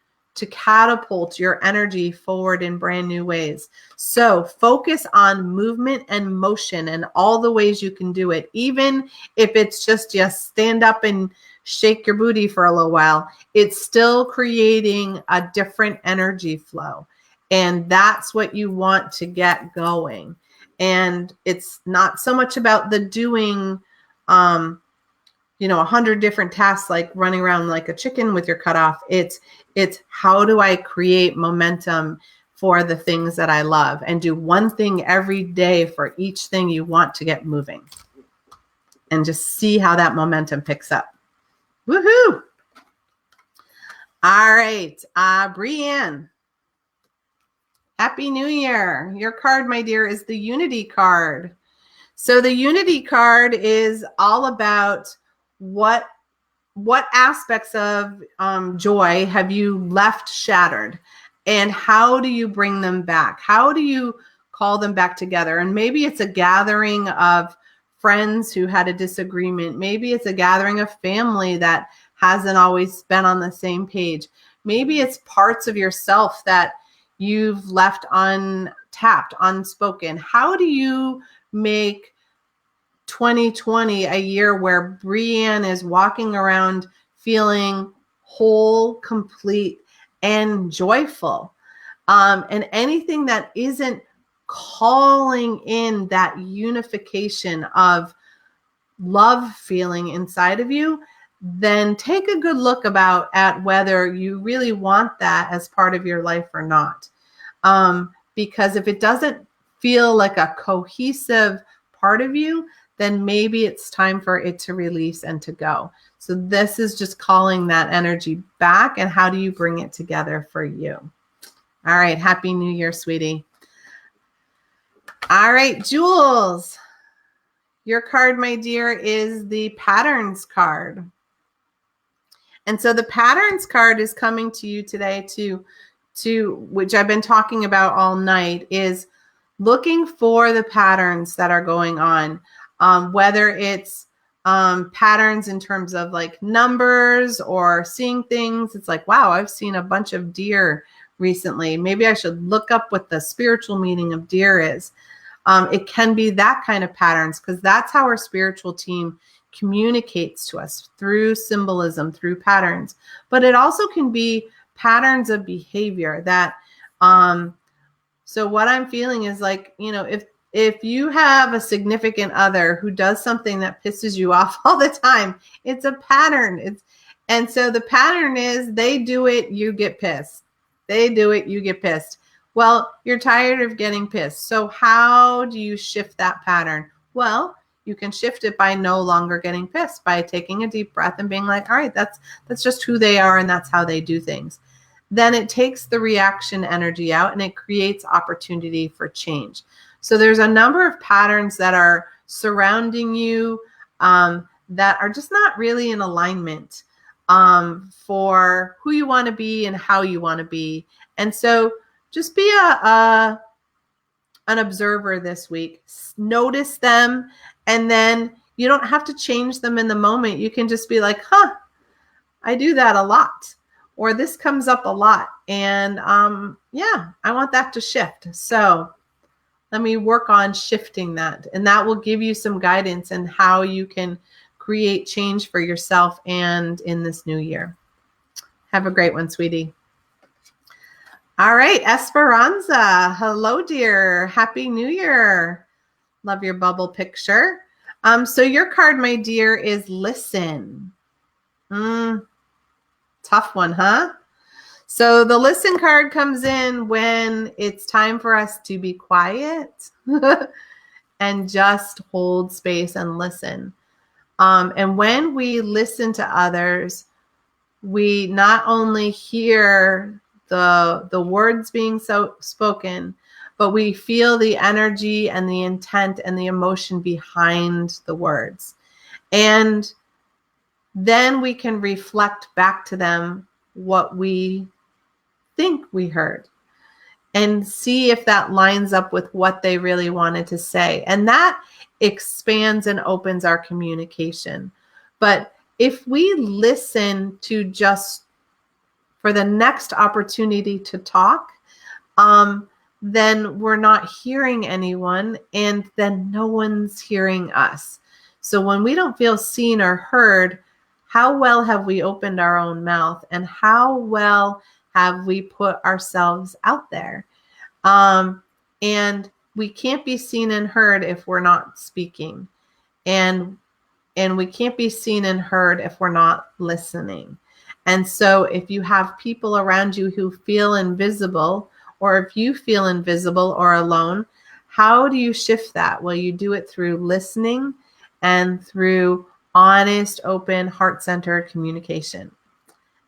catapult your energy forward in brand new ways. So focus on movement and motion and all the ways you can do it. Even if it's just stand up and shake your booty for a little while, it's still creating a different energy flow. And that's what you want to get going. And it's not so much about the doing, 100 different tasks, like running around like a chicken with your cutoff. It's how do I create momentum for the things that I love, and do one thing every day for each thing you want to get moving, and just see how that momentum picks up. Woohoo! All right, Brianne. Happy New Year. Your card, my dear, is the Unity card. So the Unity card is all about what aspects of joy have you left shattered, and how do you bring them back? How do you call them back together? And maybe it's a gathering of friends who had a disagreement. Maybe it's a gathering of family that hasn't always been on the same page. Maybe it's parts of yourself that you've left untapped, unspoken. How do you make 2020 a year where Brianne is walking around feeling whole, complete, and joyful? And anything that isn't calling in that unification of love feeling inside of you, then take a good look at whether you really want that as part of your life or not. Because if it doesn't feel like a cohesive part of you, then maybe it's time for it to release and to go. So this is just calling that energy back, and how do you bring it together for you? All right. Happy New Year, sweetie. All right, Jules. Your card, my dear, is the Patterns card. And so the Patterns card is coming to you today to which I've been talking about all night, is looking for the patterns that are going on, whether it's patterns in terms of like numbers or seeing things. It's like, wow, I've seen a bunch of deer recently. Maybe I should look up what the spiritual meaning of deer is. It can be that kind of patterns, because that's how our spiritual team communicates to us, through symbolism, through patterns. But it also can be patterns of behavior that, so what I'm feeling is like, if you have a significant other who does something that pisses you off all the time, it's a pattern. And so the pattern is they do it, you get pissed. They do it, you get pissed. Well, you're tired of getting pissed. So how do you shift that pattern? Well, you can shift it by no longer getting pissed, by taking a deep breath and being like, all right, that's just who they are, and that's how they do things. Then it takes the reaction energy out, and it creates opportunity for change. So there's a number of patterns that are surrounding you that are just not really in alignment for who you want to be and how you want to be. And so just be an observer this week. Notice them, and then you don't have to change them in the moment. You can just be like, I do that a lot, or this comes up a lot, and I want that to shift. So let me work on shifting that, and that will give you some guidance in how you can create change for yourself and in this new year. Have a great one, sweetie. All right, Esperanza. Hello, dear. Happy New Year. Love your bubble picture. So your card, my dear, is listen. Tough one, huh? So the listen card comes in when it's time for us to be quiet and just hold space and listen. And when we listen to others, we not only hear the words being spoken, but we feel the energy and the intent and the emotion behind the words. And then we can reflect back to them what we think we heard and see if that lines up with what they really wanted to say. And that expands and opens our communication. But if we listen to just for the next opportunity to talk, then we're not hearing anyone, and then no one's hearing us. So when we don't feel seen or heard, how well have we opened our own mouth, and how well have we put ourselves out there? And we can't be seen and heard if we're not speaking. And we can't be seen and heard if we're not listening. And so if you have people around you who feel invisible, or if you feel invisible or alone, how do you shift that? Well, you do it through listening and through honest, open, heart-centered communication.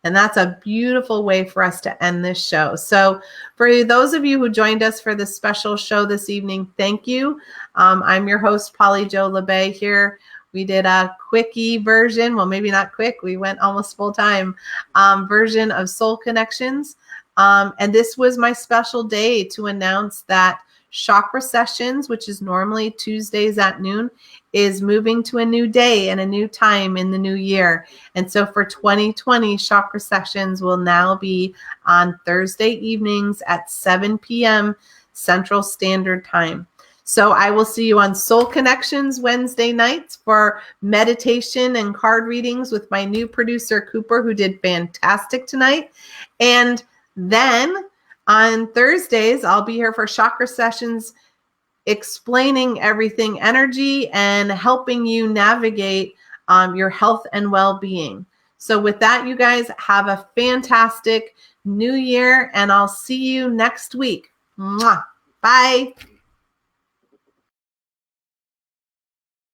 And that's a beautiful way for us to end this show. So for those of you who joined us for this special show this evening, thank you. I'm your host, Polly Jo LeBay here. We did a quickie version. Well, maybe not quick. We went almost full time version of Soul Connections. And this was my special day to announce that Chakra Sessions, which is normally Tuesdays at noon, is moving to a new day and a new time in the new year. And so for 2020, Chakra Sessions will now be on Thursday evenings at 7 p.m. Central Standard Time. So I will see you on Soul Connections Wednesday nights for meditation and card readings with my new producer, Cooper, who did fantastic tonight. And then on Thursdays, I'll be here for Chakra Sessions, explaining everything energy and helping you navigate your health and well-being. So with that, you guys have a fantastic new year, and I'll see you next week. Mwah. Bye.